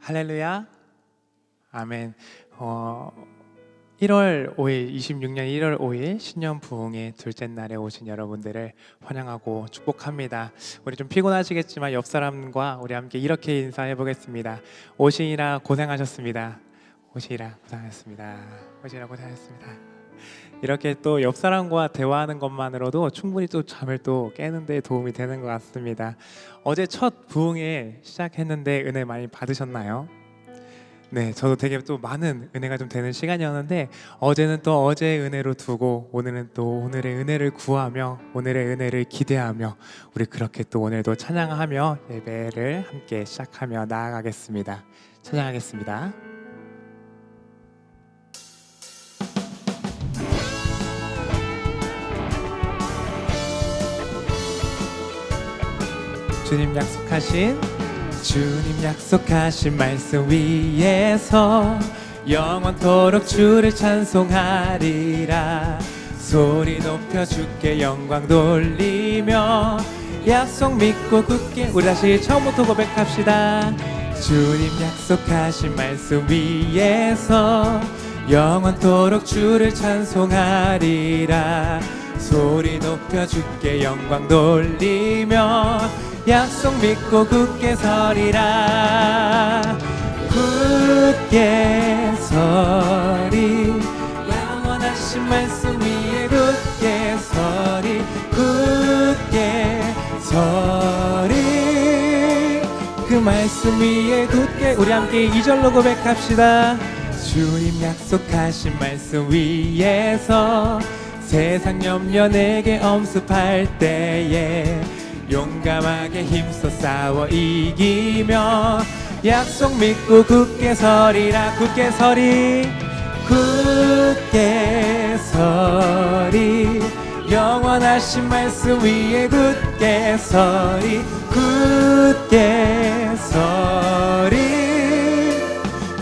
할렐루야. 아멘. 1월 5일, 26년 1월 5일 신년 부흥의 둘째 날에 오신 여러분들을 환영하고 축복합니다. 우리 좀 피곤하시겠지만 옆 사람과 우리 함께 이렇게 인사해 보겠습니다. 오시느라 고생하셨습니다. 오시느라 고생하셨습니다. 오시느라 고생하셨습니다. 이렇게 또 옆 사람과 대화하는 것만으로도 충분히 또 잠을 또 깨는 데 도움이 되는 것 같습니다. 어제 첫 부흥회 시작했는데 은혜 많이 받으셨나요? 네, 저도 되게 또 많은 은혜가 좀 되는 시간이었는데 어제는 또 어제의 은혜로 두고 오늘은 또 오늘의 은혜를 구하며 오늘의 은혜를 기대하며 우리 그렇게 또 오늘도 찬양하며 예배를 함께 시작하며 나아가겠습니다. 찬양하겠습니다. 주님 약속하신 말씀 위에서 영원토록 주를 찬송하리라. 소리 높여 주께 영광 돌리며 약속 믿고 굳게. 우리 다시 처음부터 고백합시다. 주님 약속하신 말씀 위에서 영원토록 주를 찬송하리라. 소리 높여 주께 영광 돌리며 약속 믿고 굳게 서리라. 굳게 서리. 영원하신 말씀 위에 굳게 서리. 굳게 서리. 그 말씀 위에 굳게. 우리 함께 2절로 고백합시다. 주님 약속하신 말씀 위에서 세상 염려 내게 엄습할 때에 용감하게 힘써 싸워 이기며 약속 믿고 굳게 서리라. 굳게 서리. 굳게 서리. 영원하신 말씀 위에 굳게 서리. 굳게 서리.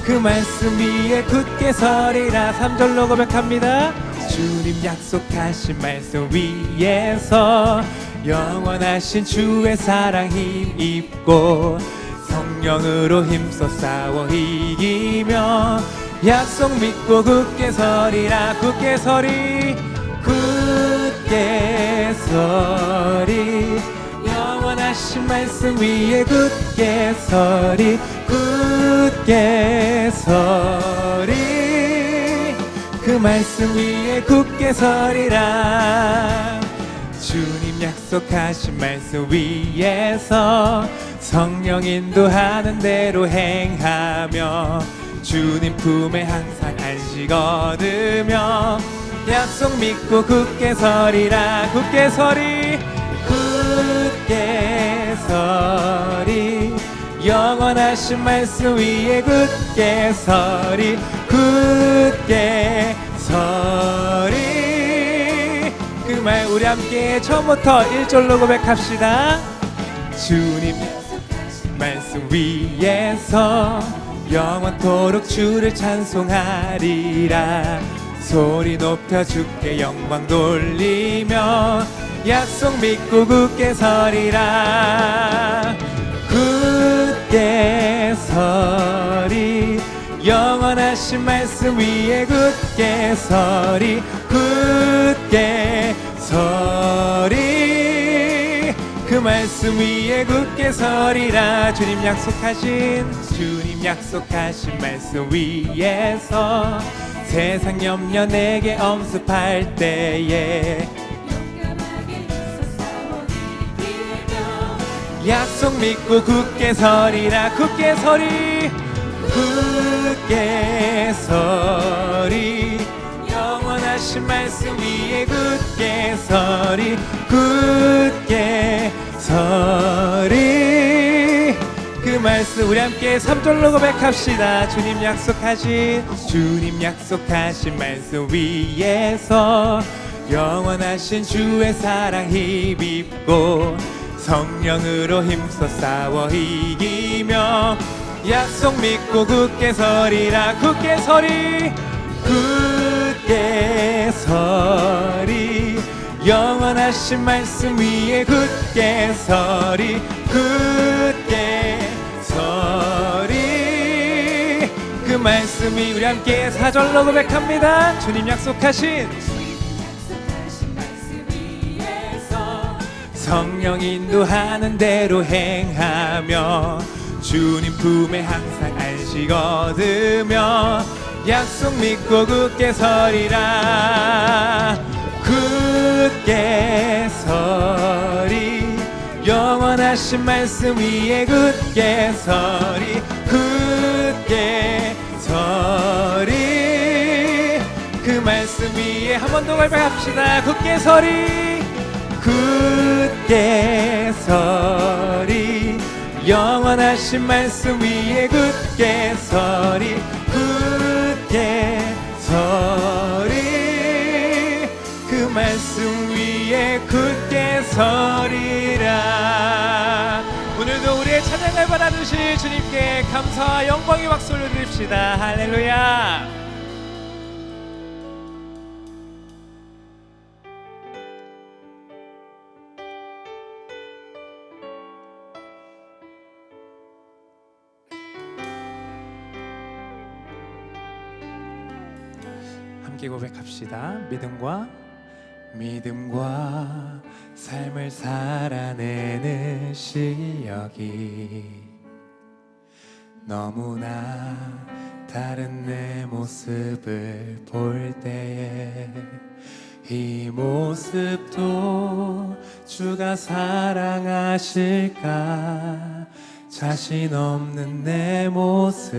그 말씀 위에 굳게 서리라. 3절로 고백합니다. 주님 약속하신 말씀 위에서 영원하신 주의 사랑 힘입고 성령으로 힘써 싸워 이기며 약속 믿고 굳게 서리라. 굳게 서리. 굳게 서리. 영원하신 말씀 위에 굳게 서리. 굳게 서리. 그 말씀 위에 굳게 서리라. 주님 약속하신 말씀 위에서 성령 인도하는 대로 행하며 주님 품에 항상 안식 얻으며 약속 믿고 굳게 서리라. 굳게 서리. 굳게 서리. 영원하신 말씀 위에 굳게 서리. 굳게 서리. 그 말 우리 함께 처음부터 1절로 고백합시다. 주님 말씀 위에서 영원토록 주를 찬송하리라. 소리 높여 주께 영광 돌리며 약속 믿고 굳게 서리라. 굳게 서리. 영원하신 말씀 위에 굳게 서리. 굳게 서리. 그 말씀 위에 굳게 서리라. 주님 약속하신 말씀 위에서 세상 염려 내게 엄습할 때에 약속 믿고 굳게 서리라. 굳게 서리. 굳게 서리. 영원하신 말씀 위에 굳게 서리. 굳게 서리. 그 말씀 우리 함께 3절로 고백합시다. 주님 약속하신 말씀 위에서 영원하신 주의 사랑 힘입고 성령으로 힘써 싸워 이기며 약속 믿고 굳게 서리라. 굳게 서리. 굳게 서리. 영원하신 말씀 위에 굳게 서리. 굳게 서리. 말씀이 우리 함께 사절로 고백합니다. 주님 약속하신 성령 인도하는 대로 행하며 주님 품에 항상 안식 얻으며 약속 믿고 굳게 서리라. 굳게 서리 영원하신 말씀 위에 굳게 서리. 굳게 서리 그 말씀 위에 한 번 더 고백합시다. 굳게 서리. 굳게 서리 영원하신 말씀 위에 굳게 서리. 굳게 서리 그 말씀 위에 굳게 서리라. 오늘도 우리의 찬양을 받아주실 주님께 감사와 영광의 박수를 드립시다. 할렐루야. 함께 고백합시다. 믿음과 삶을 살아내는 실력이 너무나 다른 내 모습을 볼 때에 이 모습도 주가 사랑하실까. 자신 없는 내 모습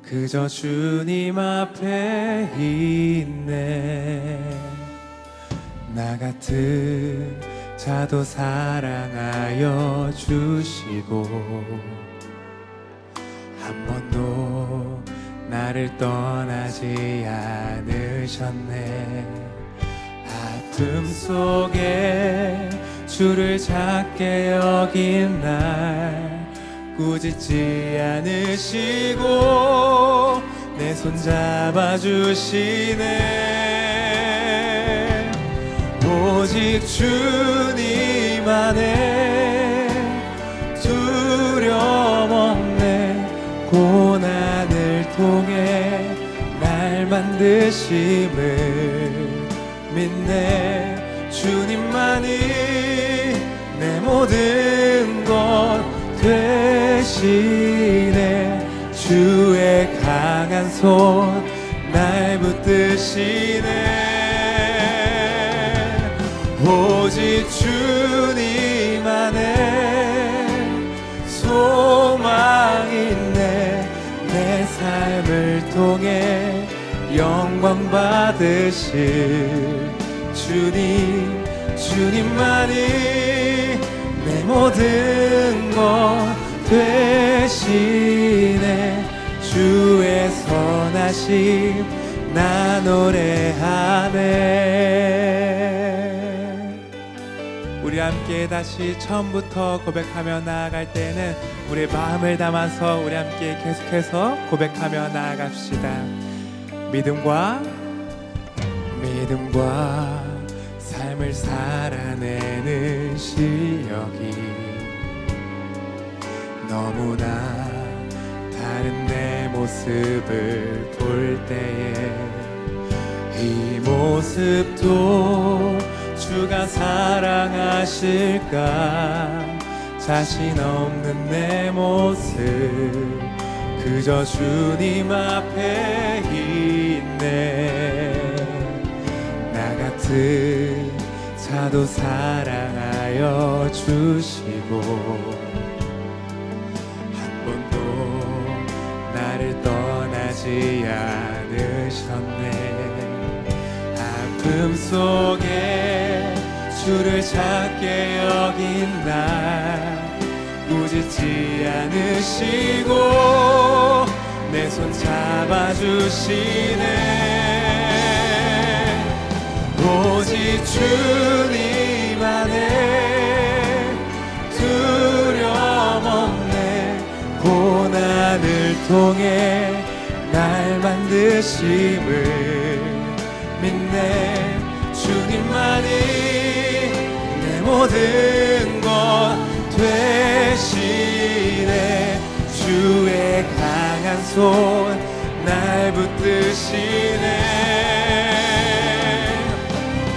그저 주님 앞에 있네. 나 같은 자도 사랑하여 주시고 한 번도 나를 떠나지 않으셨네. 아픔 속에 주를 작게 여긴 날 꾸짖지 않으시고 내 손 잡아주시네. 오직 주님 안에 두려움 없네. 고난을 통해 날 만드심을 믿네. 주님만이 내 모든 것 되시네. 주의 강한 손 날 붙드시네. 오직 주님 안에 소망 있네. 내 삶을 통해 영광 받으실 주님만이 내 모든 것 되시네. 주의 선하심 나 노래하네. 우리 함께 다시 처음부터 고백하며 나아갈 때는 우리의 마음을 담아서 우리 함께 계속해서 고백하며 나아갑시다. 믿음과 삶을 살아내는 실력이 너무나 다른 내 모습을 볼 때에 이 모습도 주가 사랑하실까. 자신 없는 내 모습 그저 주님 앞에 있네. 나 같은 자도 사랑하여 주시고 나를 떠나지 않으셨네. 아픔 속에 주를 작게 여긴 날 꾸짖지 않으시고 내 손 잡아주시네. 오직 주님 안에 두려움 없네. 고난을 통해 날 만드심을 믿네. 주님만이 내 모든 것 되시네. 주의 강한 손 손 날 붙드시네.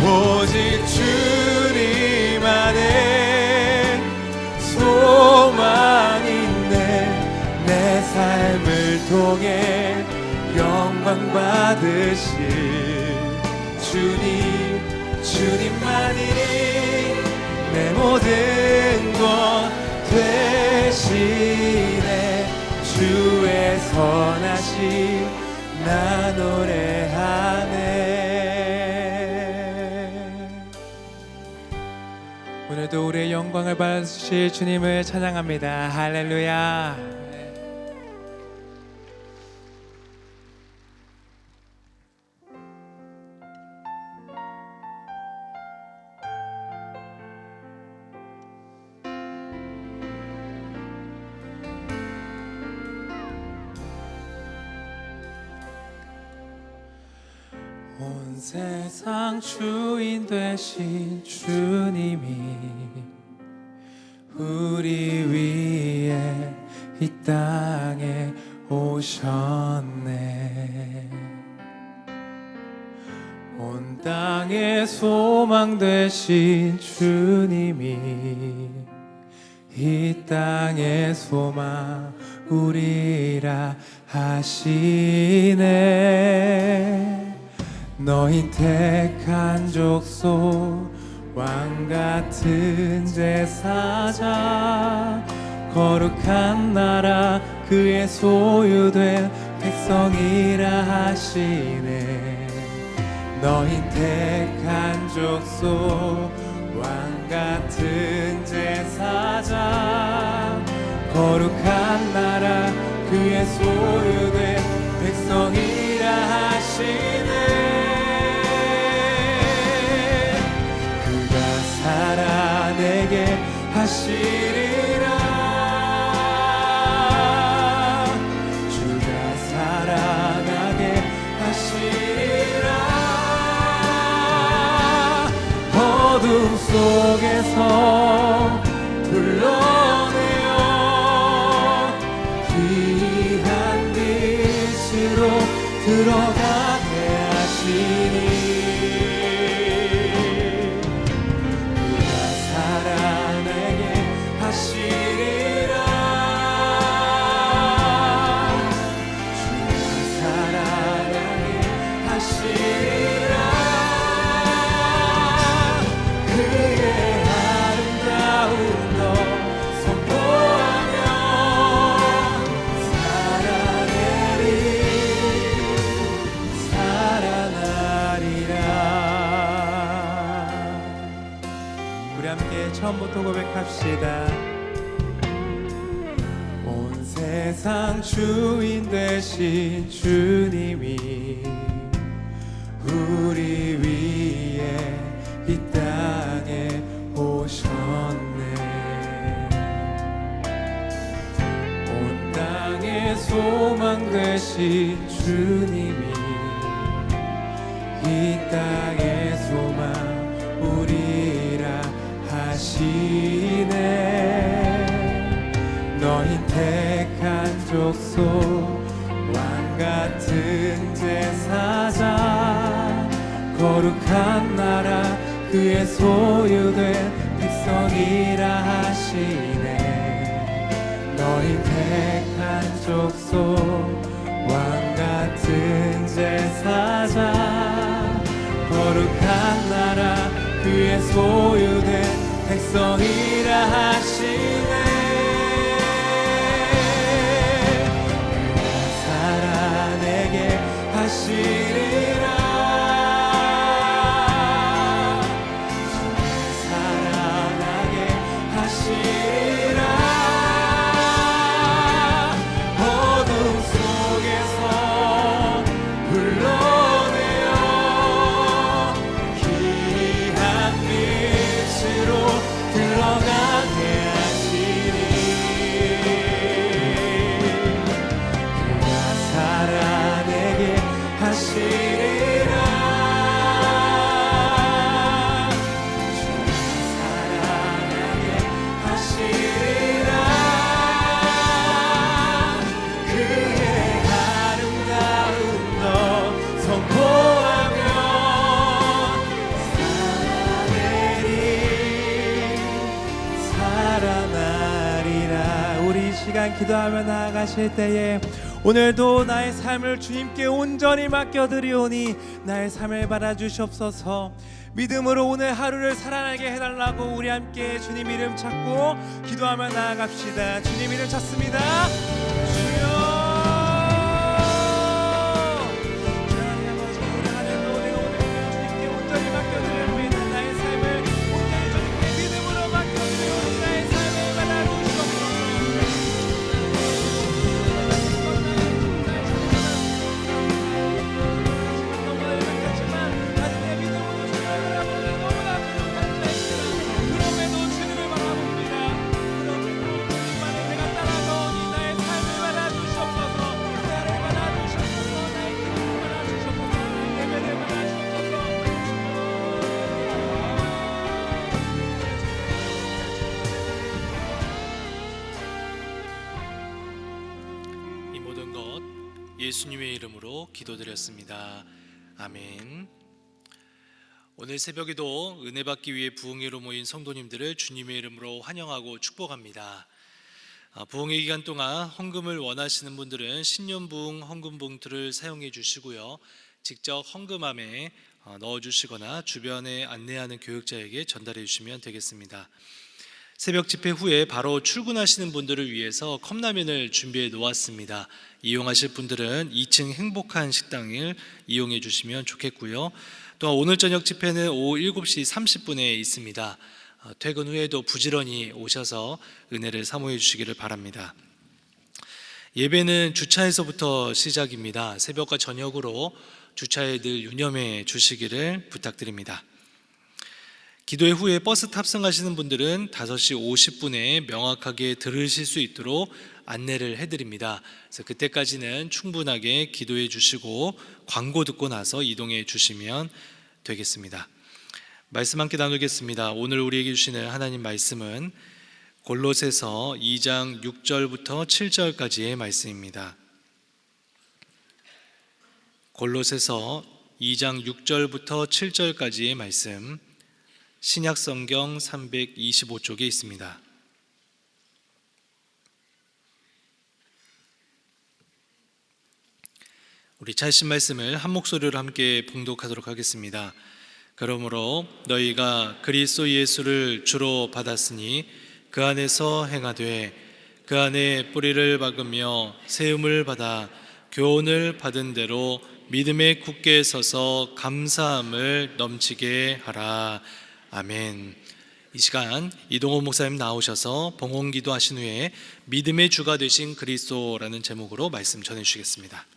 오직 주님 안에 소망 있네. 내 삶을 통해 영광 받으실 주님만이 내 모든 것 되시네. 주의 선하심 나 노래하네. 오늘도 우리의 영광을 받으실 주님을 찬양합니다. 할렐루야. 온 세상 주인 되신 주님이 우리 위에 이 땅에 오셨네. 온 땅에 소망 되신 주님이 이 땅의 소망 우리라 하시네. 너희 택한 족속 왕같은 제사장 거룩한 나라 그의 소유된 백성이라 하시네. 너희 택한 족속 왕같은 제사장 거룩한 나라 그의 소유된 백성이라 하시네. 살아내게 하시리라. 주가 살아나게 하시리라. 어둠 속에서 불러내어 귀한 빛으로 들어가게 하시니. 처음부터 고백합시다. 온 세상 주인 되신 주님이 우리 위에 이 땅에 오셨네. 온 땅에 소망 되신 주님이 이 땅의 소망 우리라 하시네. 너희 택한 족속 왕같은 제사장 거룩한 나라 그의 소유된 백성이라 하시네. 너희 택한 족속 왕같은 제사장 거룩한 나라 그의 소유된 백성이라 하시네. 그가 살아내게 하시리라. 주가 살아나게 하시리라. 어둠 속에서 불러내어 귀한 빛으로 들어가 시간 기도하며 나아가실 때에 오늘도 나의 삶을 주님께 온전히 맡겨드리오니 나의 삶을 받아주시옵소서. 믿음으로 오늘 하루를 살아나게 해달라고 우리 함께 주님 이름 찾고 기도하며 나아갑시다. 주님 이름 찾습니다. 주여 예수님의 이름으로 기도드렸습니다. 아멘. 오늘 새벽에도 은혜 받기 위해 부흥회로 모인 성도님들을 주님의 이름으로 환영하고 축복합니다. 부흥회 기간 동안 헌금을 원하시는 분들은 신년부흥 헌금 봉투를 사용해 주시고요. 직접 헌금함에 넣어주시거나 주변에 안내하는 교육자에게 전달해 주시면 되겠습니다. 새벽 집회 후에 바로 출근하시는 분들을 위해서 컵라면을 준비해 놓았습니다. 이용하실 분들은 2층 행복한 식당을 이용해 주시면 좋겠고요. 또한 오늘 저녁 집회는 오후 7시 30분에 있습니다. 퇴근 후에도 부지런히 오셔서 은혜를 사모해 주시기를 바랍니다. 예배는 주차에서부터 시작입니다. 새벽과 저녁으로 주차에 늘 유념해 주시기를 부탁드립니다. 기도회 후에 버스 탑승하시는 분들은 5시 50분에 명확하게 들으실 수 있도록 안내를 해드립니다. 그래서 그때까지는 충분하게 기도해 주시고 광고 듣고 나서 이동해 주시면 되겠습니다. 말씀 함께 나누겠습니다. 오늘 우리에게 주시는 하나님 말씀은 골로새서 2장 6절부터 7절까지의 말씀입니다. 골로새서 2장 6절부터 7절까지의 말씀, 신약성경 325쪽에 있습니다. 우리 찾으신 말씀을 한 목소리로 함께 봉독하도록 하겠습니다. 그러므로 너희가 그리스도 예수를 주로 받았으니 그 안에서 행하되 그 안에 뿌리를 박으며 세움을 받아 교훈을 받은 대로 믿음에 굳게 서서 감사함을 넘치게 하라. 아멘. 이 시간 이동호 목사님 나오셔서 봉헌기도 하신 후에 믿음의 주가 되신 그리스도라는 제목으로 말씀 전해주시겠습니다.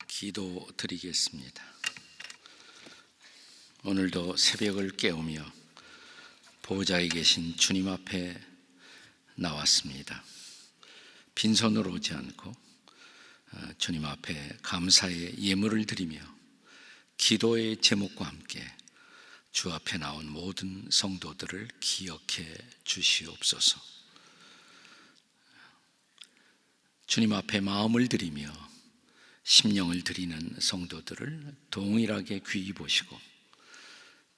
기도 드리겠습니다. 오늘도 새벽을 깨우며 보좌에 계신 주님 앞에 나왔습니다. 빈손으로 오지 않고 주님 앞에 감사의 예물을 드리며 기도의 제목과 함께 주 앞에 나온 모든 성도들을 기억해 주시옵소서. 주님 앞에 마음을 드리며 심령을 드리는 성도들을 동일하게 귀히 보시고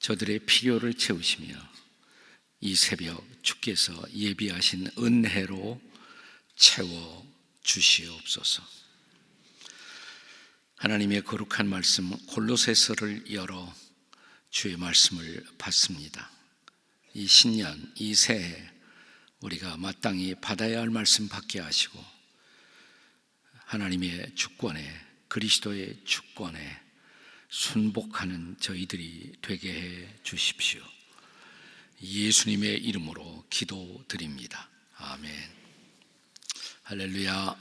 저들의 필요를 채우시며 이 새벽 주께서 예비하신 은혜로 채워 주시옵소서. 하나님의 거룩한 말씀 골로새서를 열어 주의 말씀을 받습니다. 이 신년, 이 새해 우리가 마땅히 받아야 할 말씀 받게 하시고 하나님의 주권에, 그리스도의 주권에 순복하는 저희들이 되게 해 주십시오. 예수님의 이름으로 기도드립니다. 아멘. 할렐루야.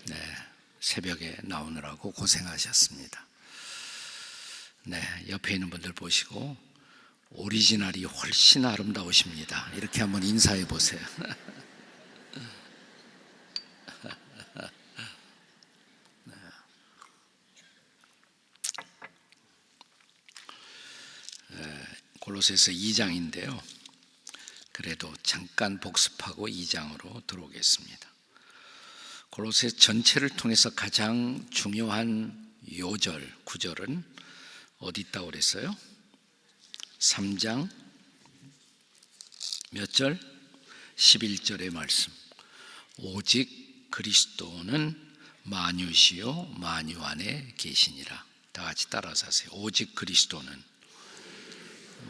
네, 새벽에 나오느라고 고생하셨습니다. 네, 옆에 있는 분들 보시고 오리지널이 훨씬 아름다우십니다. 이렇게 한번 인사해 보세요. 골로새서 2장인데요. 그래도 잠깐 복습하고 2장으로 들어오겠습니다. 골로새 전체를 통해서 가장 중요한 요절, 구절은 어디 있다고 그랬어요? 3장 몇 절? 11절의 말씀. 오직 그리스도는 만유시요 만유 안에 계시니라. 다 같이 따라서 하세요. 오직 그리스도는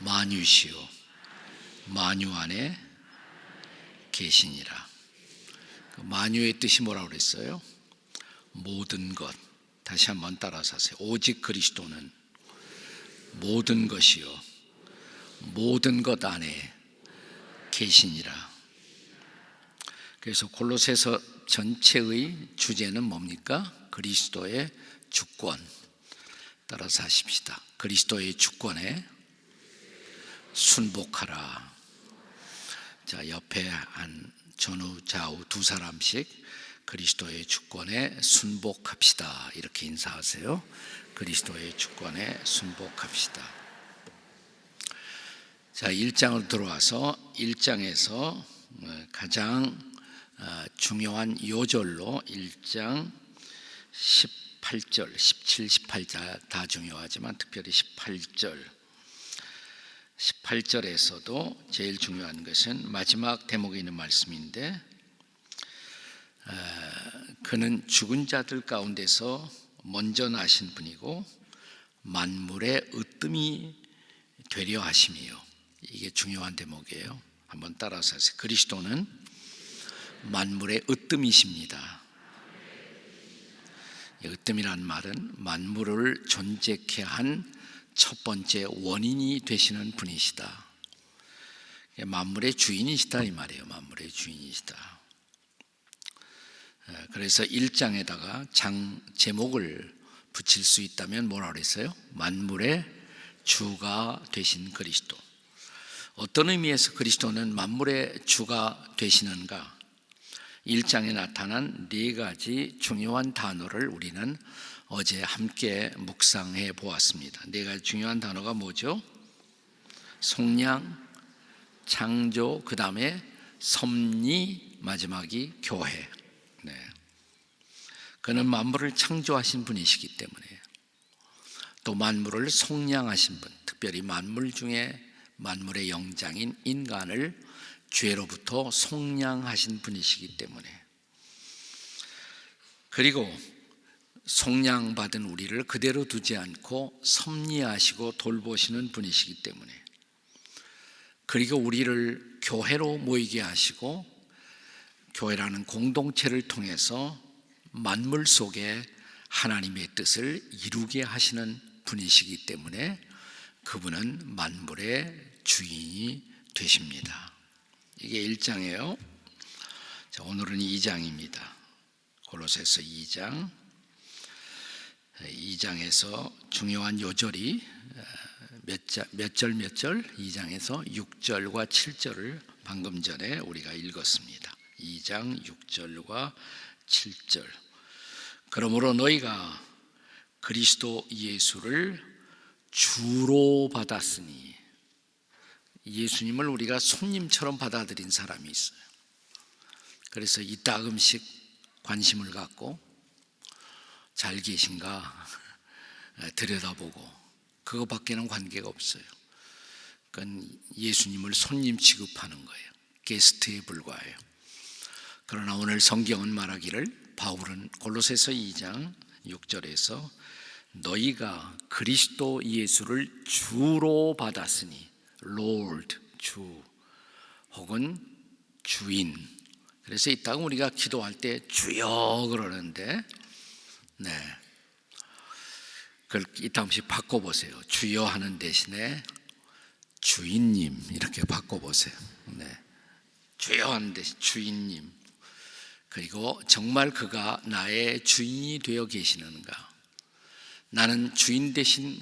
만유시요 만유 안에 계시니라. 만유의 뜻이 뭐라고 그랬어요? 모든 것. 다시 한번 따라서 하세요. 오직 그리스도는 모든 것이요 모든 것 안에 계시니라. 그래서 골로새서 전체의 주제는 뭡니까? 그리스도의 주권. 따라서 하십시다. 그리스도의 주권에 순복하라. 자, 옆에 한 전후 좌우 두 사람씩 그리스도의 주권에 순복합시다. 이렇게 인사하세요. 그리스도의 주권에 순복합시다. 자, 1장으로 들어와서 1장에서 가장 중요한 요절로 1장 18절, 17, 18절 다 중요하지만 특별히 18절에서도 제일 중요한 것은 마지막 대목에 있는 말씀인데, 그는 죽은 자들 가운데서 먼저 나신 분이고 만물의 으뜸이 되려 하심이요. 이게 중요한 대목이에요. 한번 따라서 하세요. 그리스도는 만물의 으뜸이십니다. 으뜸이란 말은 만물을 존재케 한 첫 번째 원인이 되시는 분이시다. 만물의 주인이시다 이 말이에요. 만물의 주인이시다. 그래서 1장에다가 장 제목을 붙일 수 있다면 뭐라고 그랬어요? 만물의 주가 되신 그리스도. 어떤 의미에서 그리스도는 만물의 주가 되시는가? 1장에 나타난 네 가지 중요한 단어를 우리는 어제 함께 묵상해 보았습니다. 네 가지 중요한 단어가 뭐죠? 속량, 창조, 그 다음에 섭리, 마지막이 교회. 네. 그는 만물을 창조하신 분이시기 때문에, 또 만물을 속량하신 분, 특별히 만물 중에 만물의 영장인 인간을 죄로부터 속량하신 분이시기 때문에, 그리고 속량받은 우리를 그대로 두지 않고 섭리하시고 돌보시는 분이시기 때문에, 그리고 우리를 교회로 모이게 하시고 교회라는 공동체를 통해서 만물 속에 하나님의 뜻을 이루게 하시는 분이시기 때문에 그분은 만물의 주인이 되십니다. 이게 1장이에요. 자, 오늘은 2장입니다. 골로새서 2장에서 중요한 요절이 몇 절 2장에서 6절과 7절을 방금 전에 우리가 읽었습니다. 2장 6절과 7절. 그러므로 너희가 그리스도 예수를 주로 받았으니, 예수님을 우리가 손님처럼 받아들인 사람이 있어요. 그래서 이따금씩 관심을 갖고 잘 계신가 들여다보고 그것밖에는 관계가 없어요. 그건 예수님을 손님 취급하는 거예요. 게스트에 불과해요. 그러나 오늘 성경은 말하기를, 바울은 골로새서 2장 6절에서 너희가 그리스도 예수를 주로 받았으니, Lord, 주 혹은 주인. 그래서 이따가 우리가 기도할 때 주여 그러는데, 네, 그걸 이따금씩 바꿔보세요. 주여 하는 대신에 주인님 이렇게 바꿔보세요. 네, 주여 하는 대신 주인님. 그리고 정말 그가 나의 주인이 되어 계시는가? 나는 주인 대신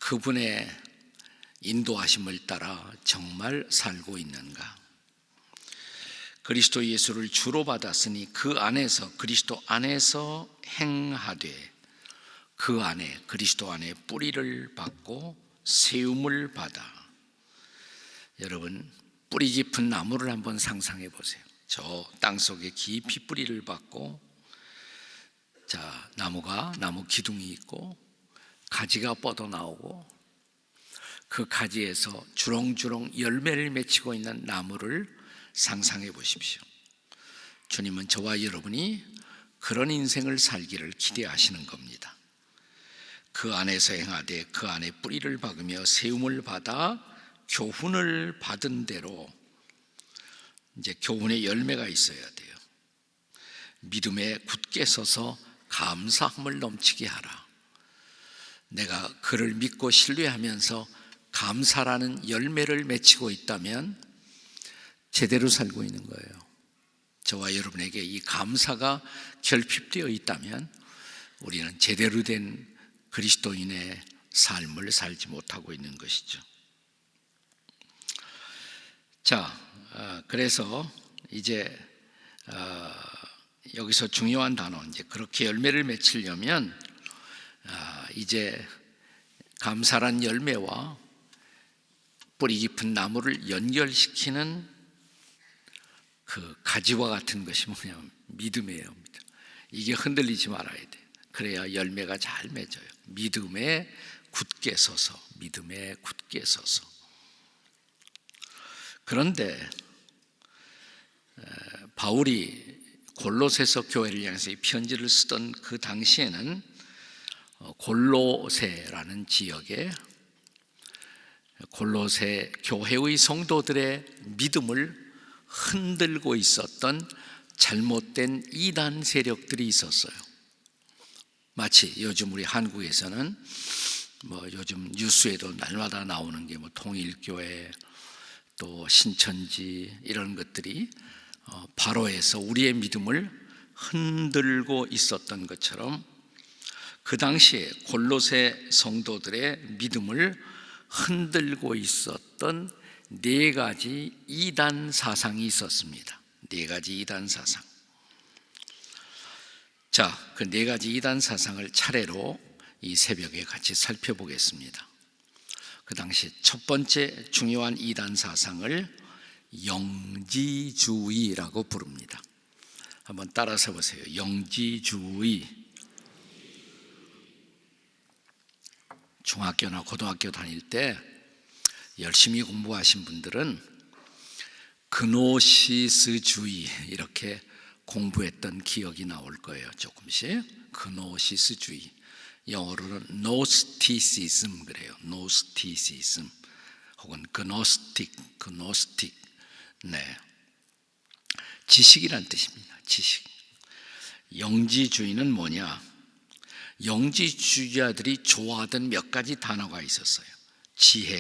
그분의 인도하심을 따라 정말 살고 있는가? 그리스도 예수를 주로 받았으니 그 안에서, 그리스도 안에서 행하되 그 안에, 그리스도 안에 뿌리를 받고 세움을 받아. 여러분, 뿌리 깊은 나무를 한번 상상해 보세요. 저 땅속에 깊이 뿌리를 받고, 자, 나무 기둥이 있고 가지가 뻗어 나오고, 그 가지에서 주렁주렁 열매를 맺히고 있는 나무를 상상해 보십시오. 주님은 저와 여러분이 그런 인생을 살기를 기대하시는 겁니다. 그 안에서 행하되 그 안에 뿌리를 박으며 세움을 받아 교훈을 받은 대로 이제 교훈의 열매가 있어야 돼요. 믿음에 굳게 서서 감사함을 넘치게 하라. 내가 그를 믿고 신뢰하면서 감사라는 열매를 맺히고 있다면 제대로 살고 있는 거예요. 저와 여러분에게 이 감사가 결핍되어 있다면 우리는 제대로 된 그리스도인의 삶을 살지 못하고 있는 것이죠. 자, 그래서 이제 여기서 중요한 단어, 이제 그렇게 열매를 맺히려면 이제 감사란 열매와 뿌리 깊은 나무를 연결시키는 그 가지와 같은 것이 뭐냐면 믿음이에요. 이게 흔들리지 말아야 돼. 그래야 열매가 잘 맺어요. 믿음에 굳게 서서, 믿음에 굳게 서서. 그런데 바울이 골로새서 교회를 향해서 이 편지를 쓰던 그 당시에는 골로새라는 지역에 골로새 교회의 성도들의 믿음을 흔들고 있었던 잘못된 이단 세력들이 있었어요. 마치 요즘 우리 한국에서는 요즘 뉴스에도 날마다 나오는 게 통일교회 또 신천지 이런 것들이 바로에서 우리의 믿음을 흔들고 있었던 것처럼 그 당시에 골로새 성도들의 믿음을 흔들고 있었던 네 가지 이단 사상이 있었습니다. 네 가지 이단 사상. 자, 그 네 가지 이단 사상을 차례로 이 새벽에 같이 살펴보겠습니다. 그 당시 첫 번째 중요한 이단 사상을 영지주의라고 부릅니다. 한번 따라서 보세요. 영지주의. 중학교나 고등학교 다닐 때 열심히 공부하신 분들은 그노시스주의 이렇게 공부했던 기억이 나올 거예요. 조금씩. 그노시스주의. 영어로는 노스티시즘 그래요. 노스티시즘 혹은 그노스틱. 네. 지식이란 뜻입니다. 지식. 영지주의는 뭐냐? 영지주의자들이 좋아하던 몇 가지 단어가 있었어요. 지혜,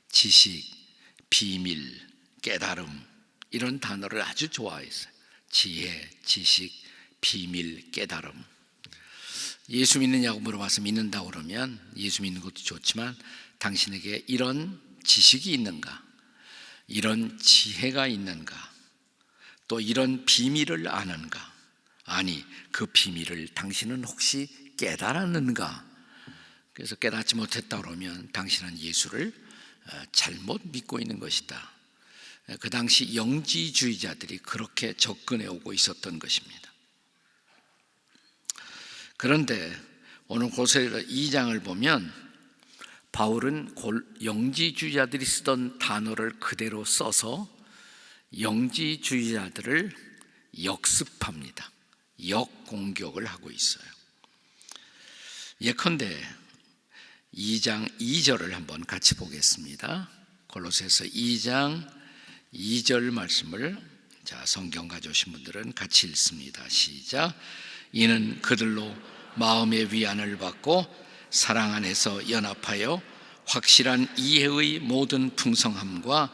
지식, 비밀, 깨달음 이런 단어를 아주 좋아했어요. 지혜, 지식, 비밀, 깨달음. 예수 믿느냐고 물어봐서 믿는다고 그러면 예수 믿는 것도 좋지만 당신에게 이런 지식이 있는가? 이런 지혜가 있는가? 또 이런 비밀을 아는가? 아니, 그 비밀을 당신은 혹시 깨달았는가? 그래서 깨닫지 못했다 그러면 당신은 예수를 잘못 믿고 있는 것이다. 그 당시 영지주의자들이 그렇게 접근해 오고 있었던 것입니다. 그런데 오늘 고린도서 2장을 보면 바울은 영지주의자들이 쓰던 단어를 그대로 써서 영지주의자들을 역습합니다. 역공격을 하고 있어요. 예컨대 2장 2절을 한번 같이 보겠습니다. 골로새서 2장 2절 말씀을 성경 가져오신 분들은 같이 읽습니다. 시작. 이는 그들로 마음의 위안을 받고 사랑 안에서 연합하여 확실한 이해의 모든 풍성함과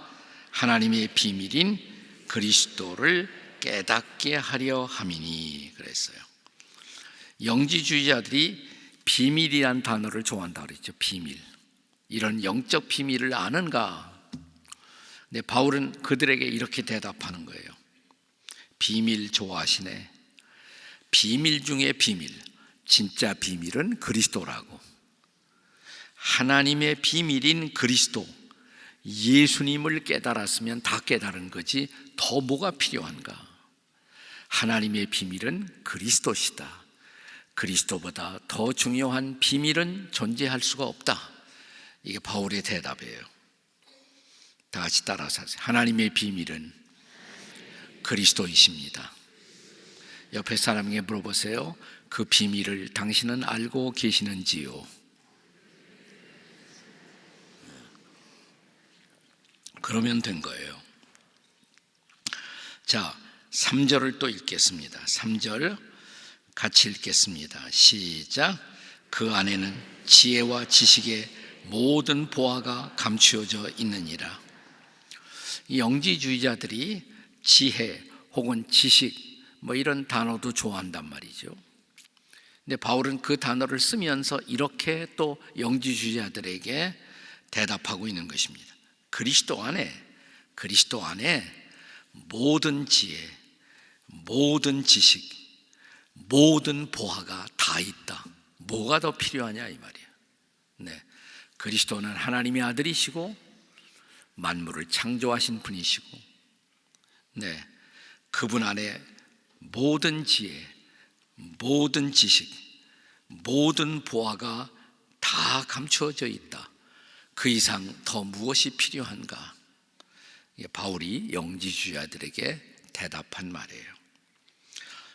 하나님의 비밀인 그리스도를 깨닫게 하려 함이니 그랬어요. 영지주의자들이 비밀이란 단어를 좋아한다고 그랬죠. 비밀. 이런 영적 비밀을 아는가? 근데 바울은 그들에게 이렇게 대답하는 거예요. 비밀 좋아하시네. 비밀 중에 비밀. 진짜 비밀은 그리스도라고. 하나님의 비밀인 그리스도. 예수님을 깨달았으면 다 깨달은 거지 더 뭐가 필요한가? 하나님의 비밀은 그리스도시다. 그리스도보다 더 중요한 비밀은 존재할 수가 없다. 이게 바울의 대답이에요. 다 같이 따라서 하세요. 하나님의 비밀은 그리스도이십니다. 옆에 사람에게 물어보세요. 그 비밀을 당신은 알고 계시는지요? 그러면 된 거예요. 자, 3절을 또 읽겠습니다. 3절 같이 읽겠습니다. 시작. 그 안에는 지혜와 지식의 모든 보화가 감추어져 있느니라. 이 영지주의자들이 지혜 혹은 지식 이런 단어도 좋아한단 말이죠. 근데 바울은 그 단어를 쓰면서 이렇게 또 영지주의자들에게 대답하고 있는 것입니다. 그리스도 안에 모든 지혜, 모든 지식, 모든 보화가 다 있다. 뭐가 더 필요하냐 이 말이에요. 네, 그리스도는 하나님의 아들이시고 만물을 창조하신 분이시고, 네, 그분 안에 모든 지혜, 모든 지식, 모든 보화가 다 감추어져 있다. 그 이상 더 무엇이 필요한가? 바울이 영지주의자들에게 대답한 말이에요.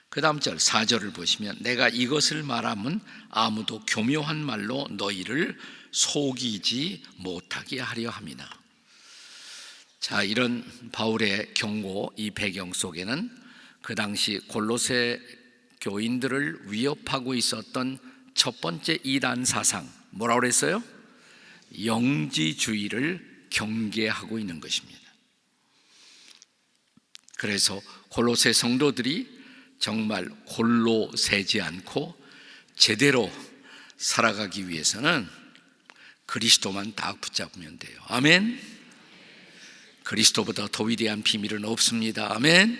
그 다음 절 4절을 보시면 내가 이것을 말하면 아무도 교묘한 말로 너희를 속이지 못하게 하려 함이나. 자, 이런 바울의 경고, 이 배경 속에는 그 당시 골로새 교인들을 위협하고 있었던 첫 번째 이단 사상, 뭐라고 그랬어요? 영지주의를 경계하고 있는 것입니다. 그래서 골로새 성도들이 정말 홀로 새지 않고 제대로 살아가기 위해서는 그리스도만 딱 붙잡으면 돼요. 아멘. 그리스도보다 더 위대한 비밀은 없습니다. 아멘.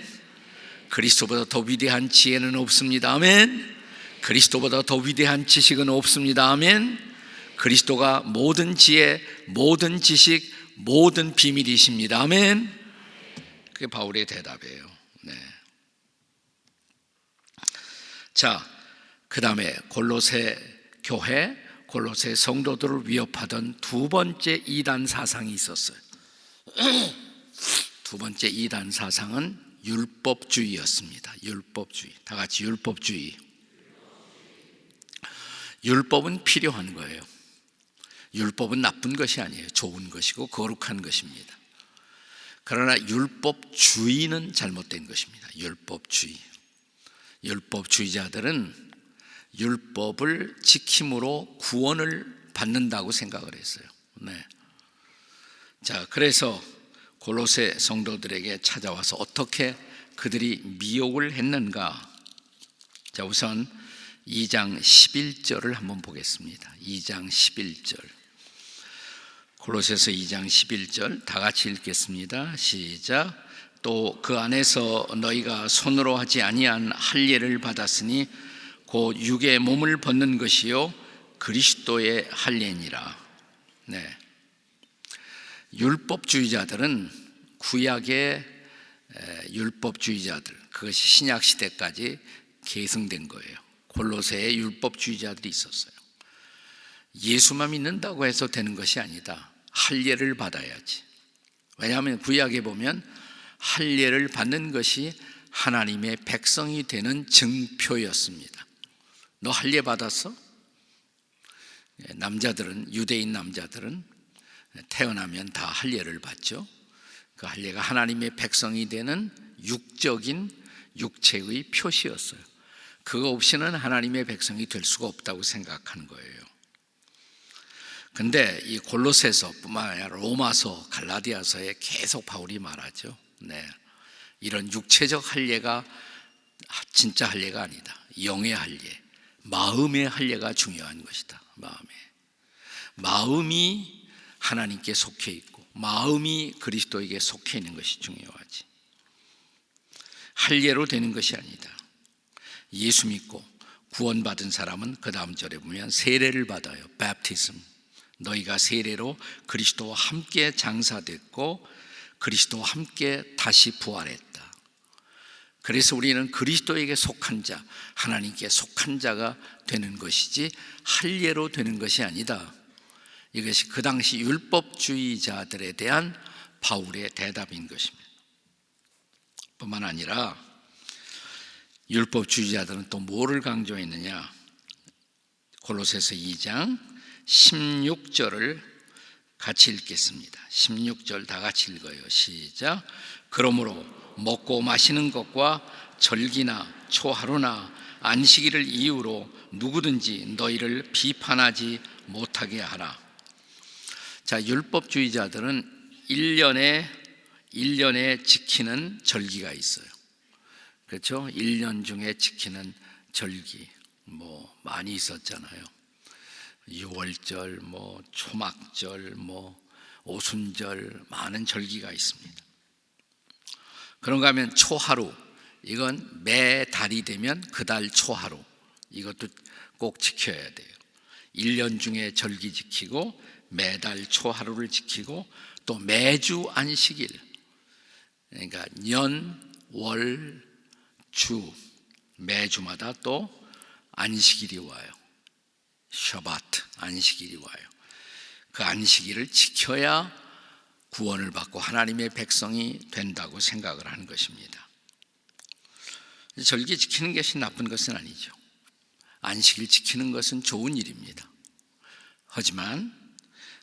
그리스도보다 더 위대한 지혜는 없습니다. 아멘. 그리스도보다 더 위대한 지식은 없습니다. 아멘. 그리스도가 모든 지혜, 모든 지식, 모든 비밀이십니다. 아멘. 그게 바울의 대답이에요. 네. 자, 그 다음에 골로새 교회, 골로새 성도들을 위협하던 두 번째 이단 사상이 있었어요. 두 번째 이단 사상은 율법주의였습니다. 율법주의. 다 같이 율법주의. 율법은 필요한 거예요. 율법은 나쁜 것이 아니에요. 좋은 것이고 거룩한 것입니다. 그러나 율법주의는 잘못된 것입니다. 율법주의. 율법주의자들은 율법을 지킴으로 구원을 받는다고 생각을 했어요. 네. 자, 그래서 골로새 성도들에게 찾아와서 어떻게 그들이 미혹을 했는가? 자, 우선 2장 11절을 한번 보겠습니다. 2장 11절. 골로새서 2장 11절 다 같이 읽겠습니다. 시작. 또 그 안에서 너희가 손으로 하지 아니한 할례를 받았으니 곧 육의 몸을 벗는 것이요 그리스도의 할례니라. 네. 율법주의자들은 구약의 율법주의자들, 그것이 신약 시대까지 계승된 거예요. 골로새에 율법주의자들이 있었어요. 예수만 믿는다고 해서 되는 것이 아니다. 할례를 받아야지. 왜냐하면 구약에 보면 할례를 받는 것이 하나님의 백성이 되는 증표였습니다. 너 할례 받았어? 남자들은, 유대인 남자들은 태어나면 다 할례를 받죠. 그 할례가 하나님의 백성이 되는 육적인 육체의 표시였어요. 그거 없이는 하나님의 백성이 될 수가 없다고 생각하는 거예요. 근데 이 골로새서뿐만 아니라 로마서, 갈라디아서에 계속 바울이 말하죠. 네, 이런 육체적 할례가 진짜 할례가 아니다. 영의 할례, 마음의 할례가 중요한 것이다. 마음이 하나님께 속해 있고 마음이 그리스도에게 속해 있는 것이 중요하지. 할례로 되는 것이 아니다. 예수 믿고 구원받은 사람은 그 다음 절에 보면 세례를 받아요. baptism. 너희가 세례로 그리스도와 함께 장사됐고 그리스도와 함께 다시 부활했다. 그래서 우리는 그리스도에게 속한 자, 하나님께 속한 자가 되는 것이지 할례로 되는 것이 아니다. 이것이 그 당시 율법주의자들에 대한 바울의 대답인 것입니다. 뿐만 아니라 율법주의자들은 또 뭐를 강조했느냐? 골로새서 2장 16절을 같이 읽겠습니다. 16절 다 같이 읽어요. 시작. 그러므로 먹고 마시는 것과 절기나 초하루나 안식일을 이유로 누구든지 너희를 비판하지 못하게 하라. 자, 율법주의자들은 1년에 지키는 절기가 있어요. 그렇죠? 1년 중에 지키는 절기 뭐 많이 있었잖아요. 유월절, 뭐 초막절, 뭐 오순절, 많은 절기가 있습니다. 그런가 하면 초하루, 이건 매 달이 되면 그 달 초하루, 이것도 꼭 지켜야 돼요. 1년 중에 절기 지키고 매달 초하루를 지키고 또 매주 안식일, 그러니까 년, 월, 주 매주마다 또 안식일이 와요. 샤바트, 안식일이 와요. 그 안식일을 지켜야 구원을 받고 하나님의 백성이 된다고 생각을 하는 것입니다. 절기 지키는 것이 나쁜 것은 아니죠. 안식일 지키는 것은 좋은 일입니다. 하지만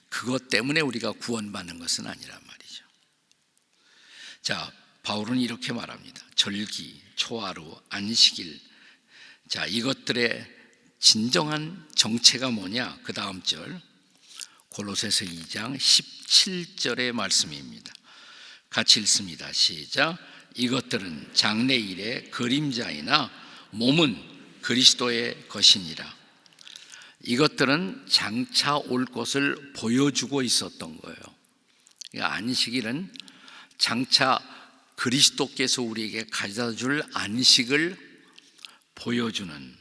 그것 때문에 우리가 구원받는 것은 아니란 말이죠. 자, 바울은 이렇게 말합니다. 절기, 초하루, 안식일, 자, 이것들의 진정한 정체가 뭐냐? 그 다음 절 골로새서 2장 17절의 말씀입니다. 같이 읽습니다. 시작. 이것들은 장래일의 그림자이나 몸은 그리스도의 것이니라. 이것들은 장차 올 것을 보여주고 있었던 거예요. 그러니까 안식일은 장차 그리스도께서 우리에게 가져다 줄 안식을 보여주는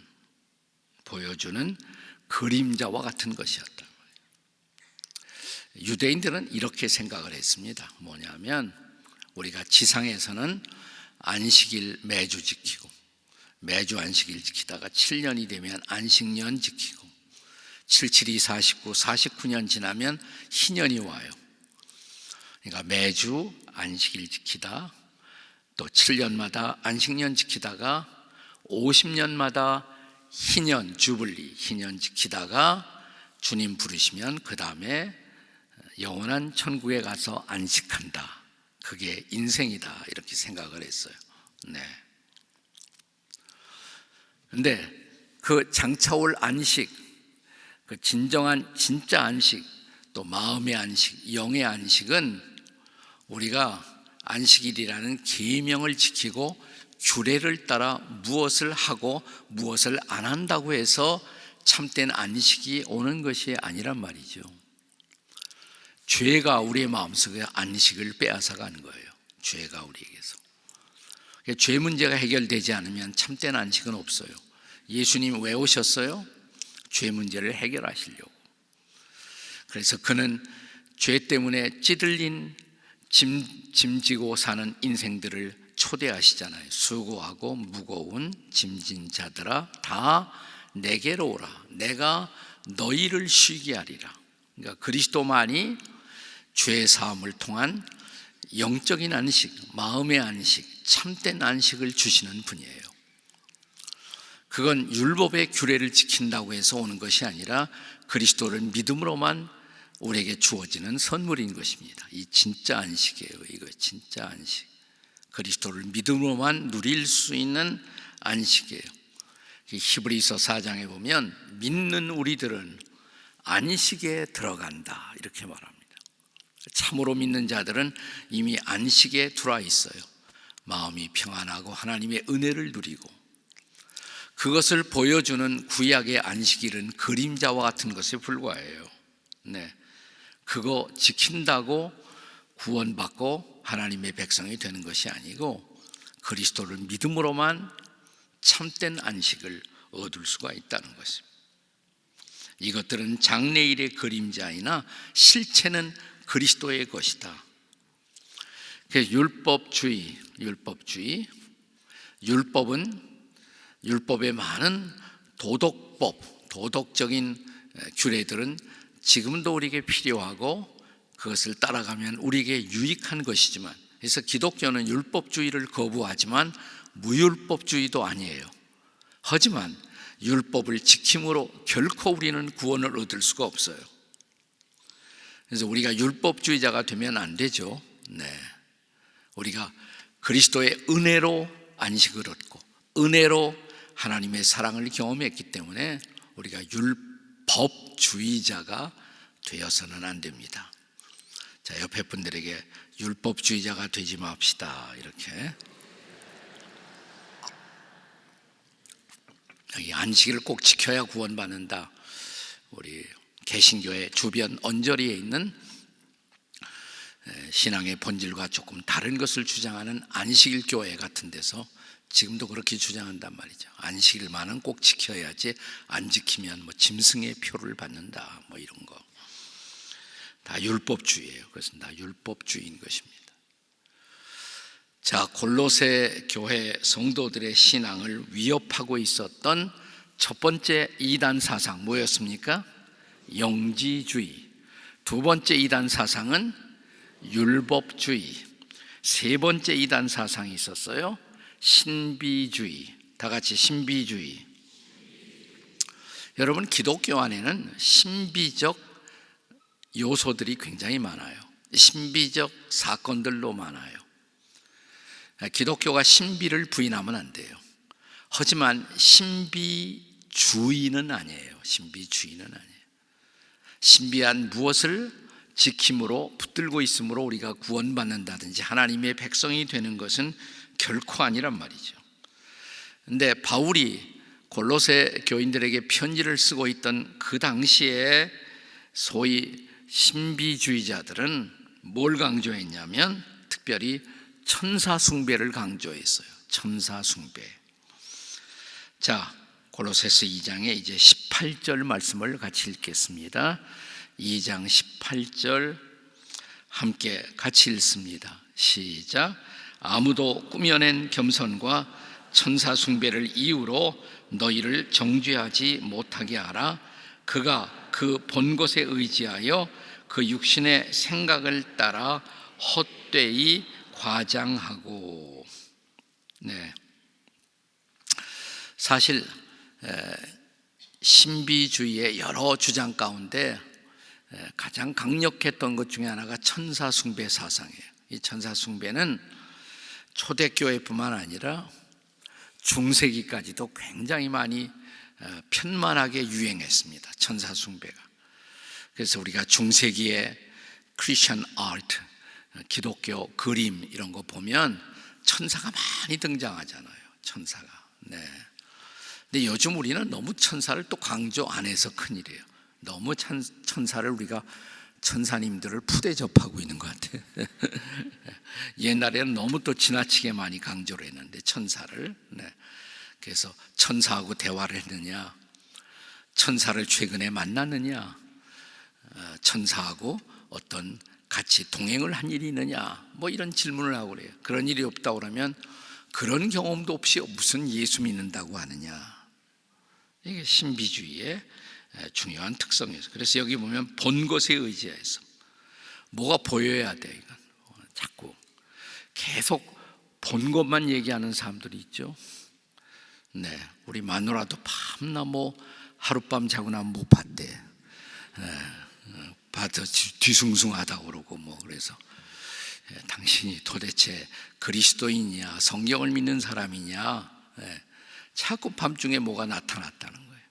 그림자와 같은 것이었다. 유대인들은 이렇게 생각을 했습니다. 뭐냐면 우리가 지상에서는 안식일 매주 지키고 매주 안식일 지키다가 7년이 되면 안식년 지키고 77이 49, 49년 지나면 희년이 와요. 그러니까 매주 안식일 지키다 또 7년마다 안식년 지키다가 50년마다 희년, 주블리, 희년 지키다가 주님 부르시면 그 다음에 영원한 천국에 가서 안식한다. 그게 인생이다. 이렇게 생각을 했어요. 네. 근데 그 장차 올 안식, 그 진정한 진짜 안식, 또 마음의 안식, 영의 안식은 우리가 안식일이라는 계명을 지키고 규례를 따라 무엇을 하고 무엇을 안 한다고 해서 참된 안식이 오는 것이 아니란 말이죠. 죄가 우리의 마음속에 안식을 빼앗아가는 거예요. 죄가 우리에게서. 죄 문제가 해결되지 않으면 참된 안식은 없어요. 예수님 왜 오셨어요? 죄 문제를 해결하시려고. 그래서 그는 죄 때문에 찌들린 짐지고 사는 인생들을 초대하시잖아요. 수고하고 무거운 짐진 자들아 다 내게로 오라. 내가 너희를 쉬게 하리라. 그러니까 그리스도만이 죄 사함을 통한 영적인 안식, 마음의 안식, 참된 안식을 주시는 분이에요. 그건 율법의 규례를 지킨다고 해서 오는 것이 아니라 그리스도를 믿음으로만 우리에게 주어지는 선물인 것입니다. 이 진짜 안식이에요. 이거 진짜 안식. 그리스도를 믿음으로만 누릴 수 있는 안식이에요. 히브리서 4장에 보면 믿는 우리들은 안식에 들어간다 이렇게 말합니다. 참으로 믿는 자들은 이미 안식에 들어와 있어요. 마음이 평안하고 하나님의 은혜를 누리고 그것을 보여주는 구약의 안식일은 그림자와 같은 것에 불과해요. 네, 그거 지킨다고 구원받고 하나님의 백성이 되는 것이 아니고 그리스도를 믿음으로만 참된 안식을 얻을 수가 있다는 것입니다. 이것들은 장래일의 그림자이나 실체는 그리스도의 것이다. 율법주의, 율법의 많은 도덕적인 규례들은 지금도 우리에게 필요하고 그것을 따라가면 우리에게 유익한 것이지만, 그래서 기독교는 율법주의를 거부하지만 무율법주의도 아니에요. 하지만 율법을 지킴으로 결코 우리는 구원을 얻을 수가 없어요. 그래서 우리가 율법주의자가 되면 안 되죠. 우리가 그리스도의 은혜로 안식을 얻고 은혜로 하나님의 사랑을 경험했기 때문에 우리가 율법주의자가 되어서는 안 됩니다. 자, 옆에 분들에게 율법주의자가 되지 맙시다. 이렇게. 여기 안식일을 꼭 지켜야 구원받는다. 우리 개신교의 주변 언저리에 있는 신앙의 본질과 조금 다른 것을 주장하는 안식일 교회 같은 데서 지금도 그렇게 주장한단 말이죠. 안식일만은 꼭 지켜야지, 안 지키면 뭐 짐승의 표를 받는다, 뭐 이런 거. 다 율법주의예요. 그것은 다 율법주의인 것입니다. 자, 골로새 교회 성도들의 신앙을 위협하고 있었던 첫 번째 이단 사상 뭐였습니까? 영지주의. 두 번째 이단 사상은 율법주의. 세 번째 이단 사상이 있었어요. 신비주의. 다 같이 신비주의. 여러분, 기독교 안에는 신비적 요소들이 굉장히 많아요. 신비적 사건들로 많아요. 기독교가 신비를 부인하면 안 돼요. 하지만 신비주의는 아니에요. 신비주의는 아니에요. 신비한 무엇을 지킴으로 붙들고 있으므로 우리가 구원받는다든지 하나님의 백성이 되는 것은 결코 아니란 말이죠. 근데 바울이 골로새 교인들에게 편지를 쓰고 있던 그 당시에 소위 신비주의자들은 뭘 강조했냐면 특별히 천사 숭배를 강조했어요. 천사 숭배. 자, 골로새서 2장에 이제 18절 말씀을 같이 읽겠습니다. 2장 18절 함께 같이 읽습니다. 시작. 아무도 꾸며낸 겸손과 천사 숭배를 이유로 너희를 정죄하지 못하게 하라. 그가 그 본 것에 의지하여 그 육신의 생각을 따라 헛되이 과장하고. 사실 신비주의의 여러 주장 가운데 가장 강력했던 것 중에 하나가 천사 숭배 사상이에요. 이 천사 숭배는 초대교회뿐만 아니라 중세기까지도 굉장히 많이 편만하게 유행했습니다. 천사 숭배가. 그래서 우리가 중세기의 크리스천 아트, 기독교 그림 이런 거 보면 천사가 많이 등장하잖아요. 천사가. 근데 요즘 우리는 너무 천사를 또 강조 안 해서 큰일이에요. 너무 천사를 우리가 천사님들을 푸대 접하고 있는 것 같아요. 옛날에는 너무 또 지나치게 많이 강조를 했는데 천사를. 그래서 천사하고 대화를 했느냐, 천사를 최근에 만났느냐, 천사하고 어떤 같이 동행을 한 일이 있느냐, 뭐 이런 질문을 하고 그래요. 그런 일이 없다고 그러면 그런 경험도 없이 무슨 예수 믿는다고 하느냐. 이게 신비주의의 중요한 특성이에요. 그래서 여기 보면 본 것에 의지해서 뭐가 보여야 돼. 이건 자꾸 계속 본 것만 얘기하는 사람들이 있죠. 우리 마누라도 밤나 뭐 하룻밤 자고 나면 못 봤대. 봐도 뒤숭숭하다고 그러고 뭐. 그래서 당신이 도대체 그리스도인이냐 성경을 믿는 사람이냐, 자꾸 밤중에 뭐가 나타났다는 거예요.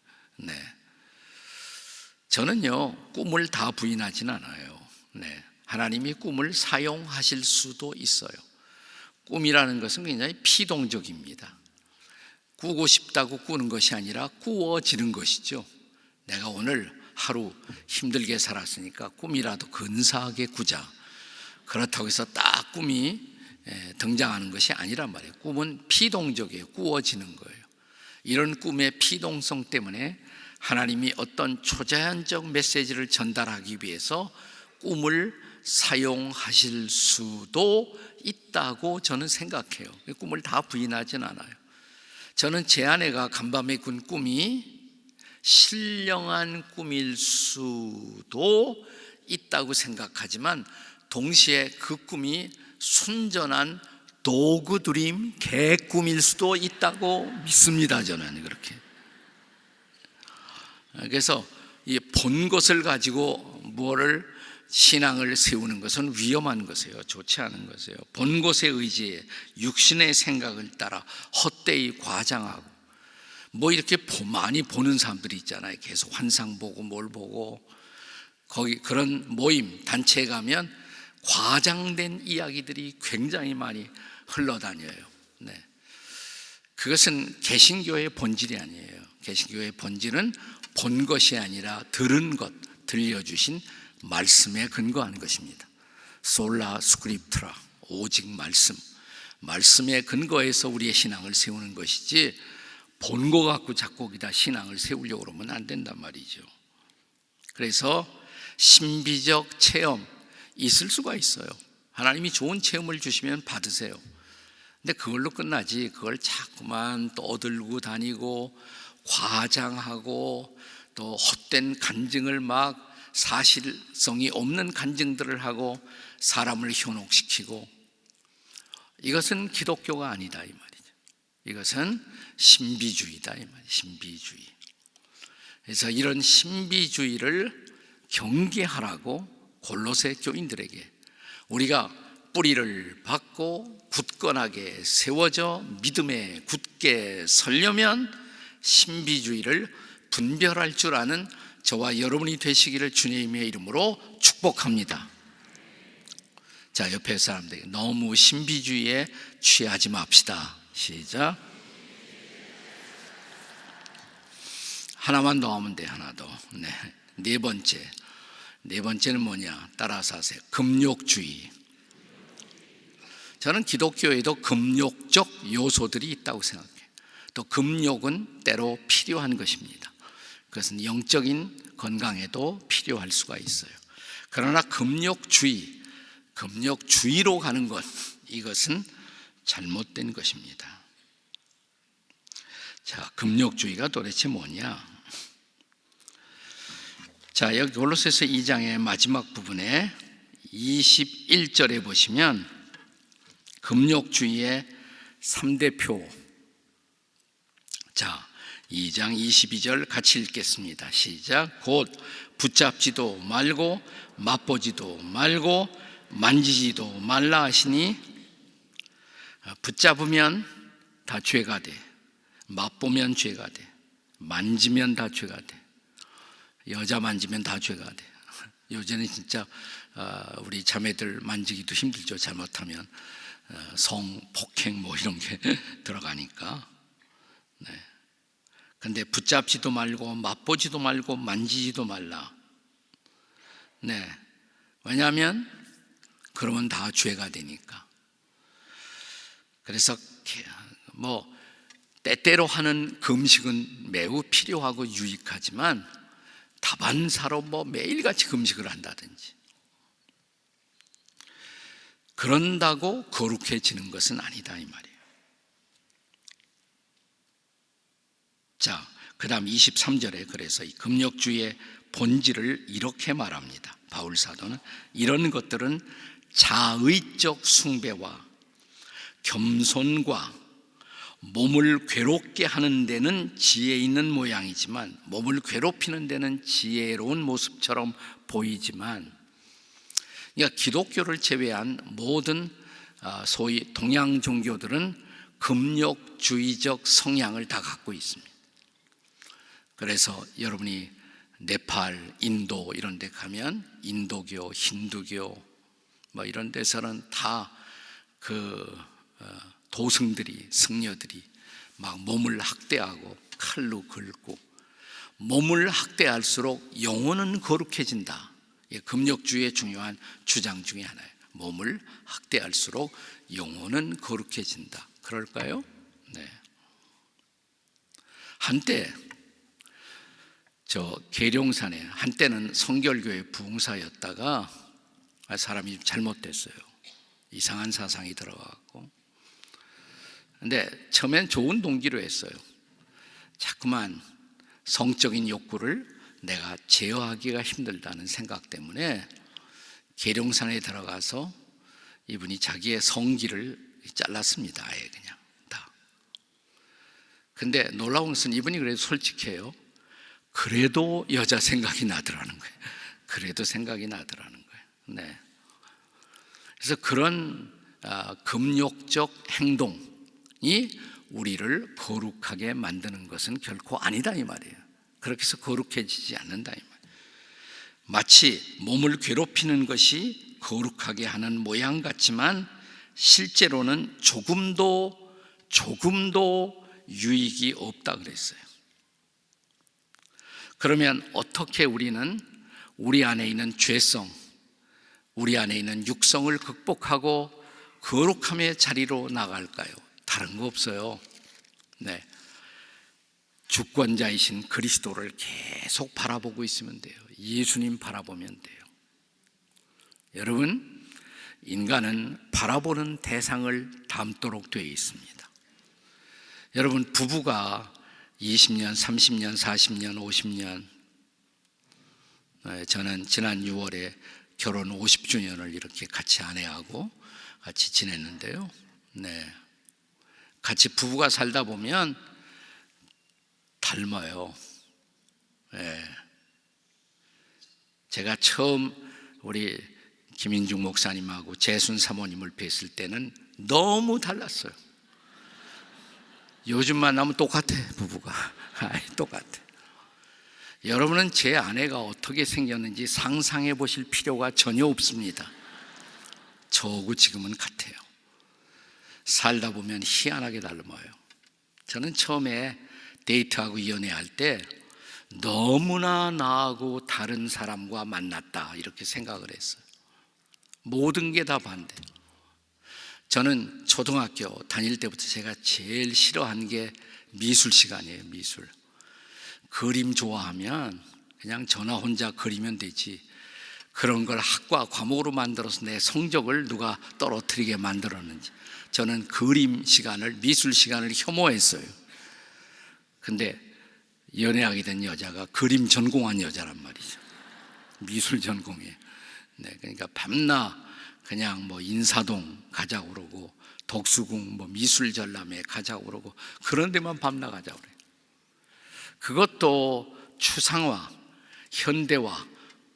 저는요 꿈을 다 부인하진 않아요. 하나님이 꿈을 사용하실 수도 있어요. 꿈이라는 것은 굉장히 피동적입니다. 꾸고 싶다고 꾸는 것이 아니라 꾸어지는 것이죠. 내가 오늘 하루 힘들게 살았으니까 꿈이라도 근사하게 꾸자. 그렇다고 해서 딱 꿈이 등장하는 것이 아니란 말이에요. 꿈은 피동적이에요. 꾸어지는 거예요. 이런 꿈의 피동성 때문에 하나님이 어떤 초자연적 메시지를 전달하기 위해서 꿈을 사용하실 수도 있다고 저는 생각해요. 꿈을 다 부인하진 않아요. 저는 제 아내가 간밤에 꾼 꿈이 신령한 꿈일 수도 있다고 생각하지만 동시에 그 꿈이 순전한 도그드림, 개꿈일 수도 있다고 믿습니다. 저는 그렇게. 그래서 이 본 것을 가지고 뭐를 신앙을 세우는 것은 위험한 것이에요. 좋지 않은 것이에요. 본 것에 의지해 육신의 생각을 따라 헛되이 과장하고, 뭐 이렇게 많이 보는 사람들이 있잖아요. 계속 환상 보고 뭘 보고, 거기 그런 모임 단체에 가면 과장된 이야기들이 굉장히 많이 흘러다녀요. 네. 그것은 개신교의 본질이 아니에요. 개신교의 본질은 본 것이 아니라 들은 것, 들려주신 말씀에 근거하는 것입니다. 솔라 스크립트라, 오직 말씀, 말씀에 근거해서 우리의 신앙을 세우는 것이지 본 거 갖고 자꾸 거기다 신앙을 세우려고 그러면 안 된단 말이죠. 그래서 신비적 체험 있을 수가 있어요. 하나님이 좋은 체험을 주시면 받으세요. 근데 그걸로 끝나지, 그걸 자꾸만 떠들고 다니고 과장하고 또 헛된 간증을 막 사실성이 없는 간증들을 하고 사람을 현혹시키고, 이것은 기독교가 아니다 이 말이죠. 이것은 신비주의다 이 말이에요. 신비주의. 그래서 이런 신비주의를 경계하라고 골로새 교인들에게, 우리가 뿌리를 받고 굳건하게 세워져 믿음에 굳게 서려면 신비주의를 분별할 줄 아는 저와 여러분이 되시기를 주님의 이름으로 축복합니다. 자, 옆에 사람들에게 너무 신비주의에 취하지 맙시다. 시작. 하나만 더 하면 돼. 하나 더. 네 번째는 뭐냐? 따라서 하세요. 금욕주의. 저는 기독교에도 금욕적 요소들이 있다고 생각해요. 또 금욕은 때로 필요한 것입니다. 그것은 영적인 건강에도 필요할 수가 있어요. 그러나 금욕주의로 가는 것, 이것은 잘못된 것입니다. 자, 금욕주의가 도대체 뭐냐? 자, 여기 골로새서 2장의 마지막 부분에 21절에 보시면 금욕주의의 3대표. 자, 2장 22절 같이 읽겠습니다. 시작. 곧 붙잡지도 말고 맛보지도 말고 만지지도 말라 하시니, 붙잡으면 다 죄가 돼, 맛보면 죄가 돼, 만지면 다 죄가 돼, 여자 만지면 다 죄가 돼. 요새는 진짜 우리 자매들 만지기도 힘들죠. 잘못하면 성폭행 뭐 이런 게 들어가니까. 네. 근데 붙잡지도 말고 맛보지도 말고 만지지도 말라. 네. 왜냐하면 그러면 다 죄가 되니까. 그래서 뭐 때때로 하는 금식은 매우 필요하고 유익하지만 다반사로 뭐 매일같이 금식을 한다든지 그런다고 거룩해지는 것은 아니다 이 말이에요. 자, 그 다음 23절에 그래서 이 금욕주의의 본질을 이렇게 말합니다. 바울 사도는 이런 것들은 자의적 숭배와 겸손과 몸을 괴롭게 하는 데는 지혜 있는 모양이지만, 몸을 괴롭히는 데는 지혜로운 모습처럼 보이지만, 그러니까 기독교를 제외한 모든 소위 동양 종교들은 금욕주의적 성향을 다 갖고 있습니다. 그래서 여러분이 네팔, 인도 이런 데 가면 인도교, 힌두교 뭐 이런 데서는 다 그 도승들이, 승려들이 막 몸을 학대하고 칼로 긁고, 몸을 학대할수록 영혼은 거룩해진다. 금욕주의의 중요한 주장 중에 하나예요. 몸을 학대할수록 영혼은 거룩해진다. 그럴까요? 네. 한때 저 계룡산에, 한때는 성결교회 부흥사였다가 사람이 잘못됐어요. 이상한 사상이 들어가고. 근데 처음엔 좋은 동기로 했어요. 자꾸만 성적인 욕구를 내가 제어하기가 힘들다는 생각 때문에 계룡산에 들어가서 이분이 자기의 성기를 잘랐습니다. 아예 그냥 다. 근데 놀라운 것은 이분이 그래도 솔직해요. 그래도 여자 생각이 나더라는 거예요. 그래도 생각이 나더라는 거예요. 네. 그래서 그런 금욕적 행동이 우리를 거룩하게 만드는 것은 결코 아니다 이 말이에요. 그렇게 해서 거룩해지지 않는다 이 말이에요. 마치 몸을 괴롭히는 것이 거룩하게 하는 모양 같지만 실제로는 조금도 유익이 없다 그랬어요. 그러면 어떻게 우리는 우리 안에 있는 죄성, 우리 안에 있는 육성을 극복하고 거룩함의 자리로 나갈까요? 다른 거 없어요. 네. 주권자이신 그리스도를 계속 바라보고 있으면 돼요. 예수님 바라보면 돼요. 여러분, 인간은 바라보는 대상을 닮도록 되어 있습니다. 여러분, 부부가 20년, 30년, 40년, 50년, 저는 지난 6월에 결혼 50주년을 이렇게 같이 아내하고 같이 지냈는데요. 네. 같이 부부가 살다 보면 닮아요. 네. 제가 처음 우리 김인중 목사님하고 재순 사모님을 뵀을 때는 너무 달랐어요. 요즘만 나면 똑같아, 부부가. 똑같아. 여러분은 제 아내가 어떻게 생겼는지 상상해 보실 필요가 전혀 없습니다. 저하고 지금은 같아요. 살다 보면 희한하게 닮아요. 저는 처음에 데이트하고 연애할 때 너무나 나하고 다른 사람과 만났다 이렇게 생각을 했어요. 모든 게 다 반대. 저는 초등학교 다닐 때부터 제가 제일 싫어한 게 미술 시간이에요. 미술. 그림 좋아하면 그냥 저나 혼자 그리면 되지, 그런 걸 학과 과목으로 만들어서 내 성적을 누가 떨어뜨리게 만들었는지, 저는 그림 시간을, 미술 시간을 혐오했어요. 근데 연애하게 된 여자가 그림 전공한 여자란 말이죠. 미술 전공에. 네, 그러니까 밤낮 그냥 뭐 인사동 가자고 그러고 덕수궁 뭐 미술 전람회 가자고 그러고 그런 데만 밤낮 가자고 그래요. 그것도 추상화, 현대화,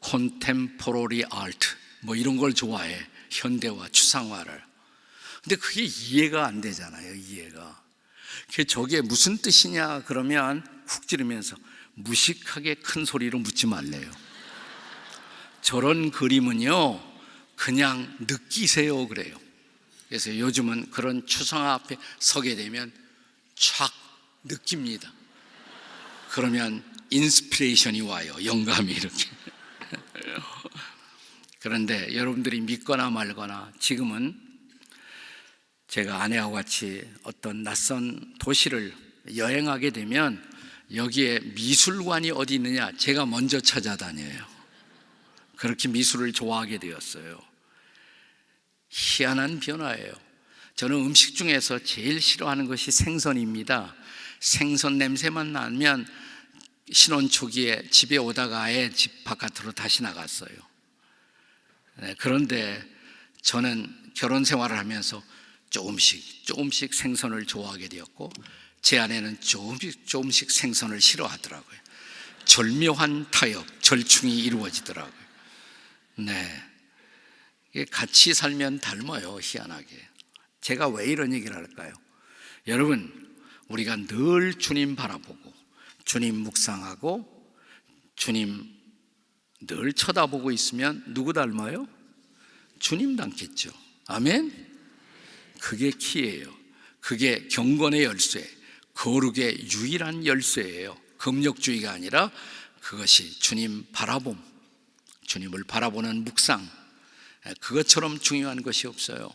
콘템포러리 아트 뭐 이런 걸 좋아해. 현대화, 추상화를. 근데 그게 이해가 안 되잖아요. 이해가. 저게 무슨 뜻이냐 그러면 훅 찌르면서 무식하게 큰 소리로 묻지 말래요. 저런 그림은요 그냥 느끼세요 그래요. 그래서 요즘은 그런 추상화 앞에 서게 되면 촥 느낍니다. 그러면 인스피레이션이 와요. 영감이 이렇게. 그런데 여러분들이 믿거나 말거나 지금은 제가 아내하고 같이 어떤 낯선 도시를 여행하게 되면 여기에 미술관이 어디 있느냐 제가 먼저 찾아다녀요. 그렇게 미술을 좋아하게 되었어요. 희한한 변화예요. 저는 음식 중에서 제일 싫어하는 것이 생선입니다. 생선 냄새만 나면 신혼 초기에 집에 오다가 아예 집 바깥으로 다시 나갔어요. 네, 그런데 저는 결혼 생활을 하면서 조금씩 생선을 좋아하게 되었고 제 아내는 조금씩 생선을 싫어하더라고요. 절묘한 타협, 절충이 이루어지더라고요. 네, 같이 살면 닮아요. 희한하게. 제가 왜 이런 얘기를 할까요? 여러분, 우리가 늘 주님 바라보고 주님 묵상하고 주님 늘 쳐다보고 있으면 누구 닮아요? 주님 닮겠죠. 아멘? 그게 키예요. 그게 경건의 열쇠, 거룩의 유일한 열쇠예요. 금욕주의가 아니라 그것이 주님 바라봄, 주님을 바라보는 묵상, 그것처럼 중요한 것이 없어요.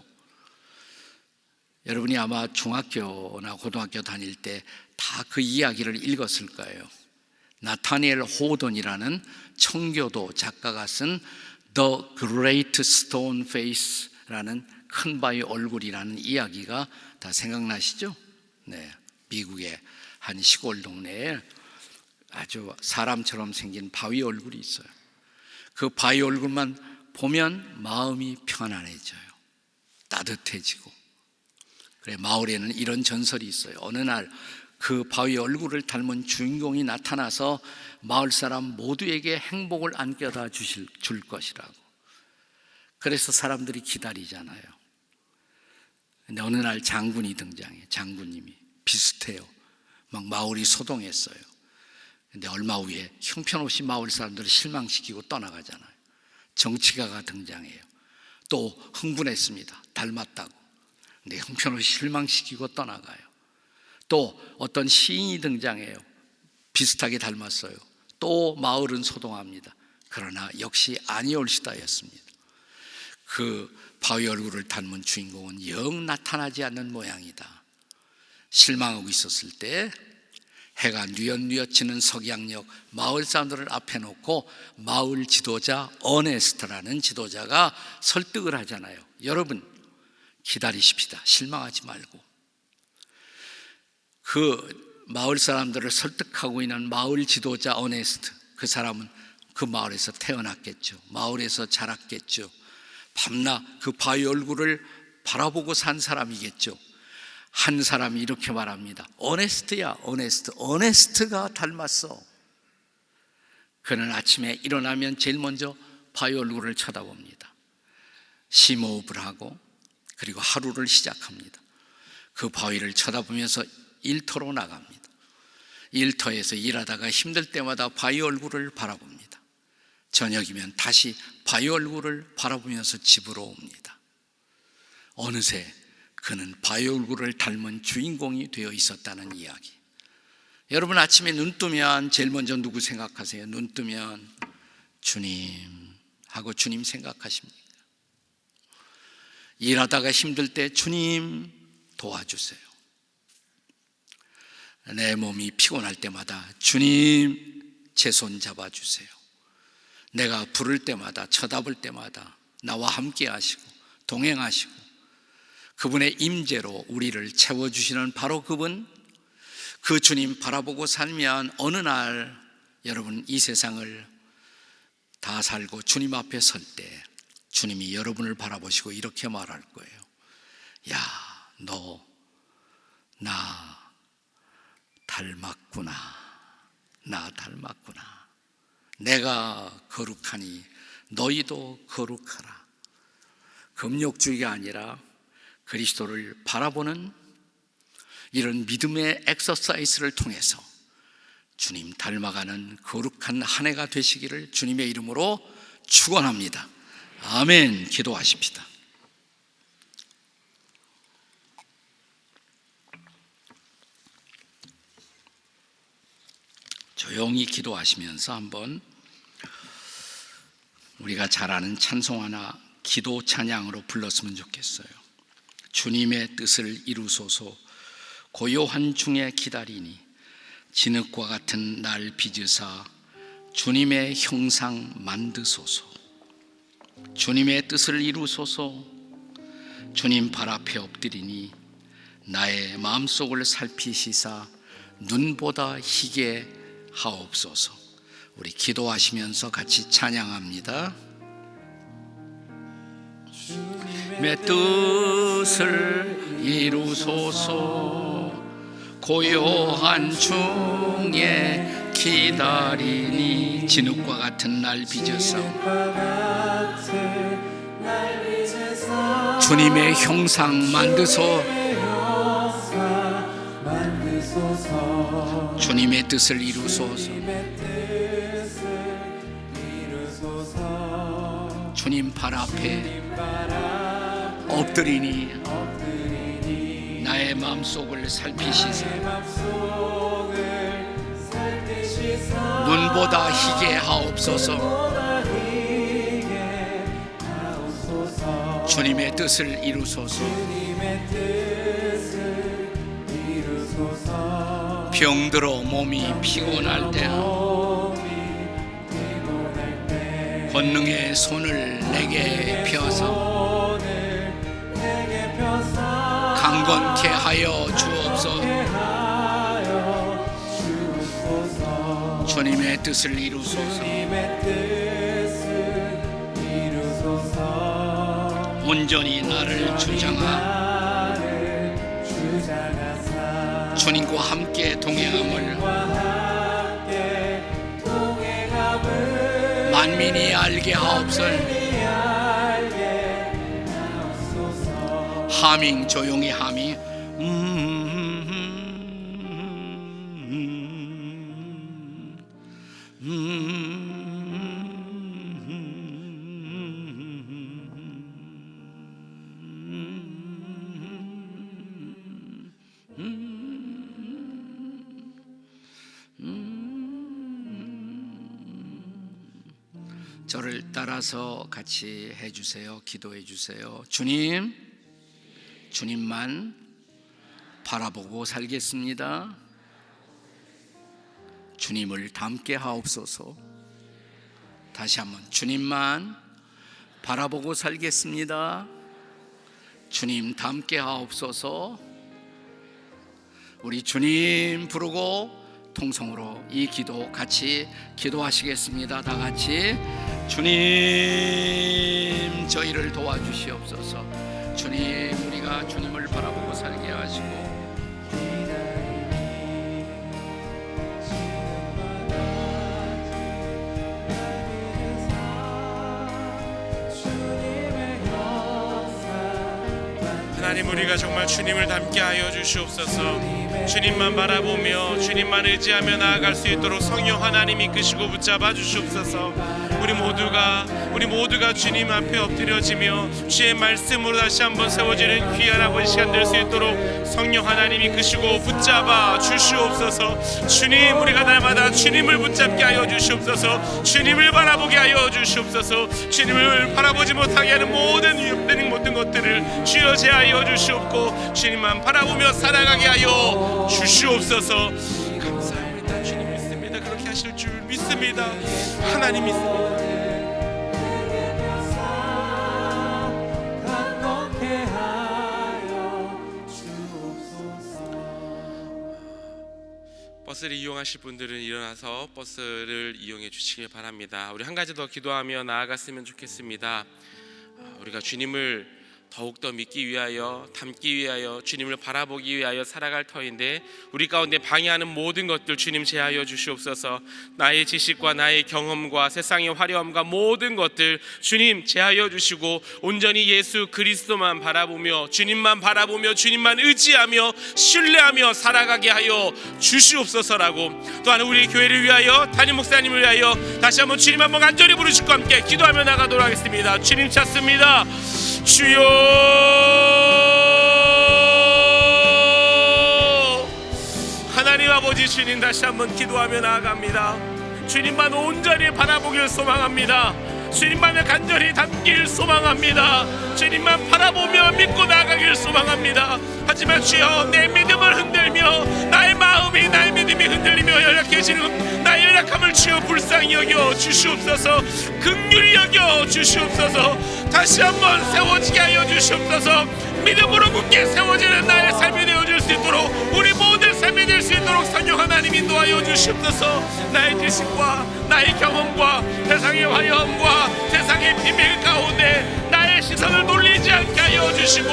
여러분이 아마 중학교나 고등학교 다닐 때 다 그 이야기를 읽었을 거예요. 나타니엘 호돈이라는 청교도 작가가 쓴 The Great Stone Face라는 큰 바위 얼굴이라는 이야기가 다 생각나시죠? 네, 미국의 한 시골 동네에 아주 사람처럼 생긴 바위 얼굴이 있어요. 그 바위 얼굴만 보면 마음이 편안해져요. 따뜻해지고. 그래, 마을에는 이런 전설이 있어요. 어느 날 그 바위 얼굴을 닮은 주인공이 나타나서 마을 사람 모두에게 행복을 안겨다 줄 것이라고. 그래서 사람들이 기다리잖아요. 근데 어느 날 장군이 등장해요. 장군님이 비슷해요. 막 마을이 소동했어요. 근데 얼마 후에 형편없이 마을 사람들을 실망시키고 떠나가잖아요. 정치가가 등장해요. 또 흥분했습니다. 닮았다고. 근데 형편없이 실망시키고 떠나가요. 또 어떤 시인이 등장해요. 비슷하게 닮았어요. 또 마을은 소동합니다. 그러나 역시 아니올시다였습니다. 그 바위 얼굴을 닮은 주인공은 영 나타나지 않는 모양이다. 실망하고 있었을 때 해가 뉘엿뉘엿 지는 석양역 마을 사람들을 앞에 놓고 마을 지도자 어네스트라는 지도자가 설득을 하잖아요. 여러분 기다리십시다. 실망하지 말고. 그 마을 사람들을 설득하고 있는 마을 지도자 어네스트, 그 사람은 그 마을에서 태어났겠죠. 마을에서 자랐겠죠. 밤낮 그 바위 얼굴을 바라보고 산 사람이겠죠. 한 사람이 이렇게 말합니다. 어네스트야, 어네스트가 닮았어. 그는 아침에 일어나면 제일 먼저 바위 얼굴을 쳐다봅니다. 심호흡을 하고 그리고 하루를 시작합니다. 그 바위를 쳐다보면서 일터로 나갑니다. 일터에서 일하다가 힘들 때마다 바위 얼굴을 바라봅니다. 저녁이면 다시 바위 얼굴을 바라보면서 집으로 옵니다. 어느새 그는 바위 얼굴을 닮은 주인공이 되어 있었다는 이야기. 여러분 아침에 눈 뜨면 제일 먼저 누구 생각하세요? 눈 뜨면 주님 하고 주님 생각하십니까? 일하다가 힘들 때 주님 도와주세요. 내 몸이 피곤할 때마다 주님 제 손 잡아주세요. 내가 부를 때마다 쳐다볼 때마다 나와 함께 하시고 동행하시고 그분의 임재로 우리를 채워주시는 바로 그분, 그 주님 바라보고 살면 어느 날 여러분 이 세상을 다 살고 주님 앞에 설 때 주님이 여러분을 바라보시고 이렇게 말할 거예요. 야, 너 나 닮았구나. 나 닮았구나. 내가 거룩하니 너희도 거룩하라. 금욕주의가 아니라 그리스도를 바라보는 이런 믿음의 엑서사이즈를 통해서 주님 닮아가는 거룩한 한 해가 되시기를 주님의 이름으로 축원합니다. 아멘. 기도하십시다. 조용히 기도하시면서 한번 우리가 잘 아는 찬송 하나 기도 찬양으로 불렀으면 좋겠어요. 주님의 뜻을 이루소서 고요한 중에 기다리니 진흙과 같은 날 빚으사 주님의 형상 만드소서. 주님의 뜻을 이루소서. 주님 발 앞에 엎드리니 나의 마음속을 살피시사 눈보다 희게 하옵소서. 우리 기도하시면서 같이 찬양합니다. 주님의 뜻을 이루소서 고요한 중에 기다리니 진흙과 같은 날 빚으사 주님의 형상 만드소. 주님의 뜻을 이루소서. 주님 발 앞에 엎드리니 나의 마음속을 살피시사 눈보다 희게 하옵소서. 주님의 뜻을 이루소서. 병들어 몸이 피곤할 때 권능의 손을 내게 펴서 강건케 하여 주옵소서. 주님의 뜻을 이루소서. 온전히 나를 주장하 주님과 함께 동행함을 만민이 알게 하옵소서. 하밍, 조용히 하밍. 저를 따라서 같이 해주세요. 기도해 주세요. 주님, 주님만 바라보고 살겠습니다. 주님을 닮게 하옵소서. 다시 한번, 주님만 바라보고 살겠습니다. 주님 닮게 하옵소서. 우리 주님 부르고 통성으로 이 기도 같이 기도하시겠습니다. 다 같이. 주님, 저희를 도와주시옵소서. 주님, 우리가 주님을 바라보고 살게 하시고 하나님, 우리가 정말 주님을 닮게 하여 주시옵소서. 주님만 바라보며 주님만 의지하며 나아갈 수 있도록 성령 하나님 이끄시고 붙잡아 주시옵소서. 우리 모두가 주님 앞에 엎드려지며 주의 말씀으로 다시 한번 세워지는 귀한 아버지 시간 될 수 있도록 성령 하나님 이끄시고 붙잡아 주시옵소서. 주님, 우리가 날마다 주님을 붙잡게 하여 주시옵소서. 주님을 바라보게 하여 주시옵소서. 주님을 바라보지 못하게 하는 모든 것들을 주여 제하여 주시옵고 주님만 바라보며 살아가게 하여 주시옵소서. 감사합니다. 주님 믿습니다. 그렇게 하실 줄 믿습니다. 하나님 믿습니다. 버스를 이용하실 분들은 일어나서 버스를 이용해 주시길 바랍니다. 우리 한 가지 더 기도하며 나아갔으면 좋겠습니다. 우리가 주님을 더욱더 믿기 위하여, 닮기 위하여, 주님을 바라보기 위하여 살아갈 터인데 우리 가운데 방해하는 모든 것들 주님 제하여 주시옵소서. 나의 지식과 나의 경험과 세상의 화려함과 모든 것들 주님 제하여 주시고 온전히 예수 그리스도만 바라보며 주님만 의지하며 신뢰하며 살아가게 하여 주시옵소서라고, 또한 우리 교회를 위하여, 담임 목사님을 위하여 다시 한번 주님 한번 간절히 부르시고 함께 기도하며 나가도록 하겠습니다. 주님 찾습니다. 주여, 하나님 아버지, 주님 다시 한번 기도하며 나아갑니다. 주님만 온전히 바라보길 소망합니다. 주님만을 간절히 닮길 소망합니다. 주님만 바라보며 믿고 나아가길 소망합니다. 하지만 주여, 내 믿음을 흔들며 나의 마음이, 나의 믿음이 흔들리며 연약해지는 나의 연약함을 주여 불쌍히 여겨 주시옵소서. 긍휼히 여겨 주시옵소서. 다시 한번 세워지게 하여 주시옵소서. 믿음으로 굳게 세워지는 나의 삶이 되어줄 수 있도록, 우리 모든 삶이 될 수 있도록 성령 하나님 인도하여 주시옵소서. 나의 지식과 나의 경험과 세상의 화려함과 세상의 비밀 가운데 나의 시선을 놀리지 않게 하여 주시고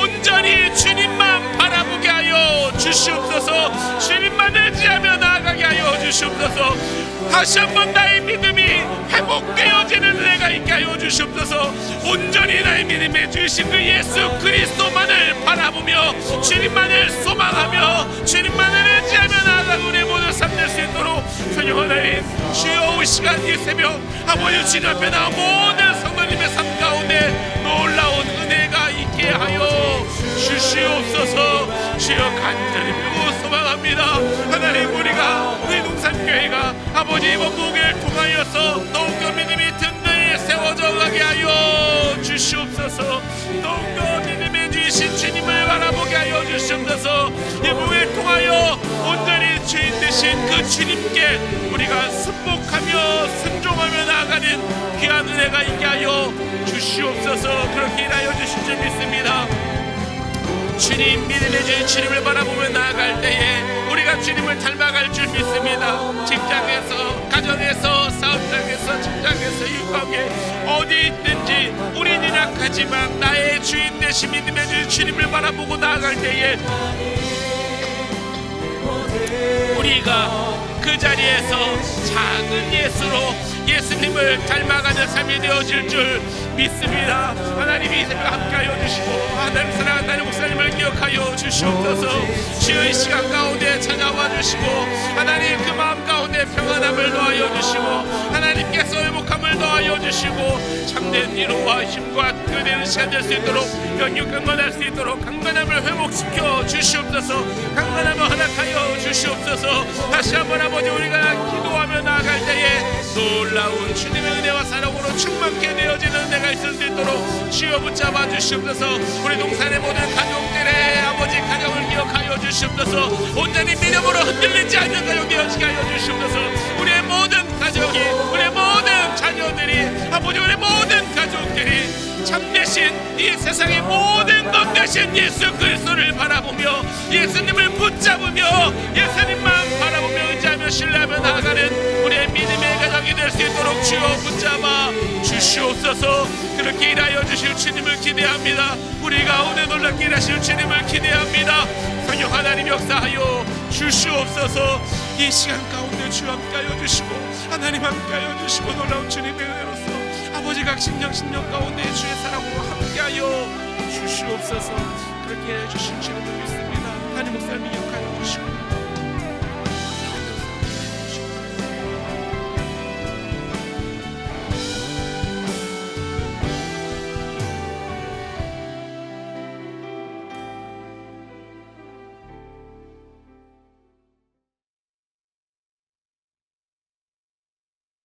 온전히 주님만 바라보게 하여 주시옵소서. 주님만 의지하며 나아가게 하여 주시옵소서. 다시 한번 나의 믿음이 회복되어지는 은혜가 있게 하여 주시옵소서. 온전히 나의 믿음에 주신 그 예수 그리스도만을 바라보며 주님만을 소망하며 주님만을 의지하며 나아가는 우리 모두 삶 될 수 있도록 성령 하나님, 주여 이 시간 이 새벽 아버지 주님 앞에 나온 모든 성도님의 삶 가운데 놀라운 은혜가 있게 하여 주시옵소서. 주여 간절히 빌고 소망합니다. 하나님, 우리 농산교회가 아버지 이번 목요일 통하여서 더욱더 믿음이 든든히 세워져 가게 하여 주시옵소서. 더욱더 믿음의 주신 주님을 바라보게 하여 주시옵소서. 이 목요일 통하여 온전히 주인 되신 그 주님께 우리가 승복하며 순종하며 나아가는 귀한 은혜가 있게 하여 주시옵소서. 그렇게 일하여 주실 줄 믿습니다. 주님 믿음의 주인 주님을 바라보며 나아갈 때에 우리가 주님을 닮아갈 줄 믿습니다. 직장에서, 가정에서, 싸움장에서, 직장에서, 일방에 어디 있든지 우리는 약하지만 나의 주인 되신 믿음의 주인 주님을 바라보고 나아갈 때에 우리가 그 자리에서 작은 예수로 예수님을 닮아가는 삶이 되어질 줄 믿습니다. 하나님이 이 새벽 함께하여 주시고 하나님 사랑하는 하나님 목사님을 기억하여 주시옵소서. 주여 이 시간 가운데 찾아와 주시고 하나님 그 마음 가운데 평안함을 더하여 주시고 하나님께서 회복함을 더하여 주시고 참된 위로와 힘과 그대는 시간 될 수 있도록 영육 강건할 수 있도록 강건함을 회복시켜 주시옵소서. 강건함을 허락하여 주시옵소서. 다시 한번 아버지 우리가 기도하며 나아갈 때에 놀라운 주님의 은혜와 사랑으로 충만케 되어지는 은혜가 있을 수 있도록 주여 붙잡아 주시옵소서. 우리 동산의 모든 가족들의 아버지 가정을 기억하여 주시옵소서. 온전히 믿음으로 흔들리지 않는 가정 되어지게 하여 주시옵소서. 우리의 모든 가정이, 우리의 모든 자녀들이, 아버지 우리의 모든 가족들이 참되신 이 세상의 모든 것 되신 예수 그리스도를 바라보며 예수님을 붙잡으며 예수님만 바라보며 의지하며 신뢰하며 나아가는 우리의 믿음의 가정이 될 수 있도록 주여 붙잡아 주시옵소서. 그렇게 일하여 주실 주님을 기대합니다. 우리 가운데 놀랍게 일하실 주님을 기대합니다. 성령 하나님 역사하여 주시옵소서. 이 시간 가운데 주 함께하여 주시고 하나님 함께하여 주시고 놀라운 주님의 은혜로서 아버지 각 심령 가운데 주의 사랑으로 함께하여 주시옵소서. 그렇게 해주신 주님을 믿습니다. 하나님 목사님 기억하여 주시고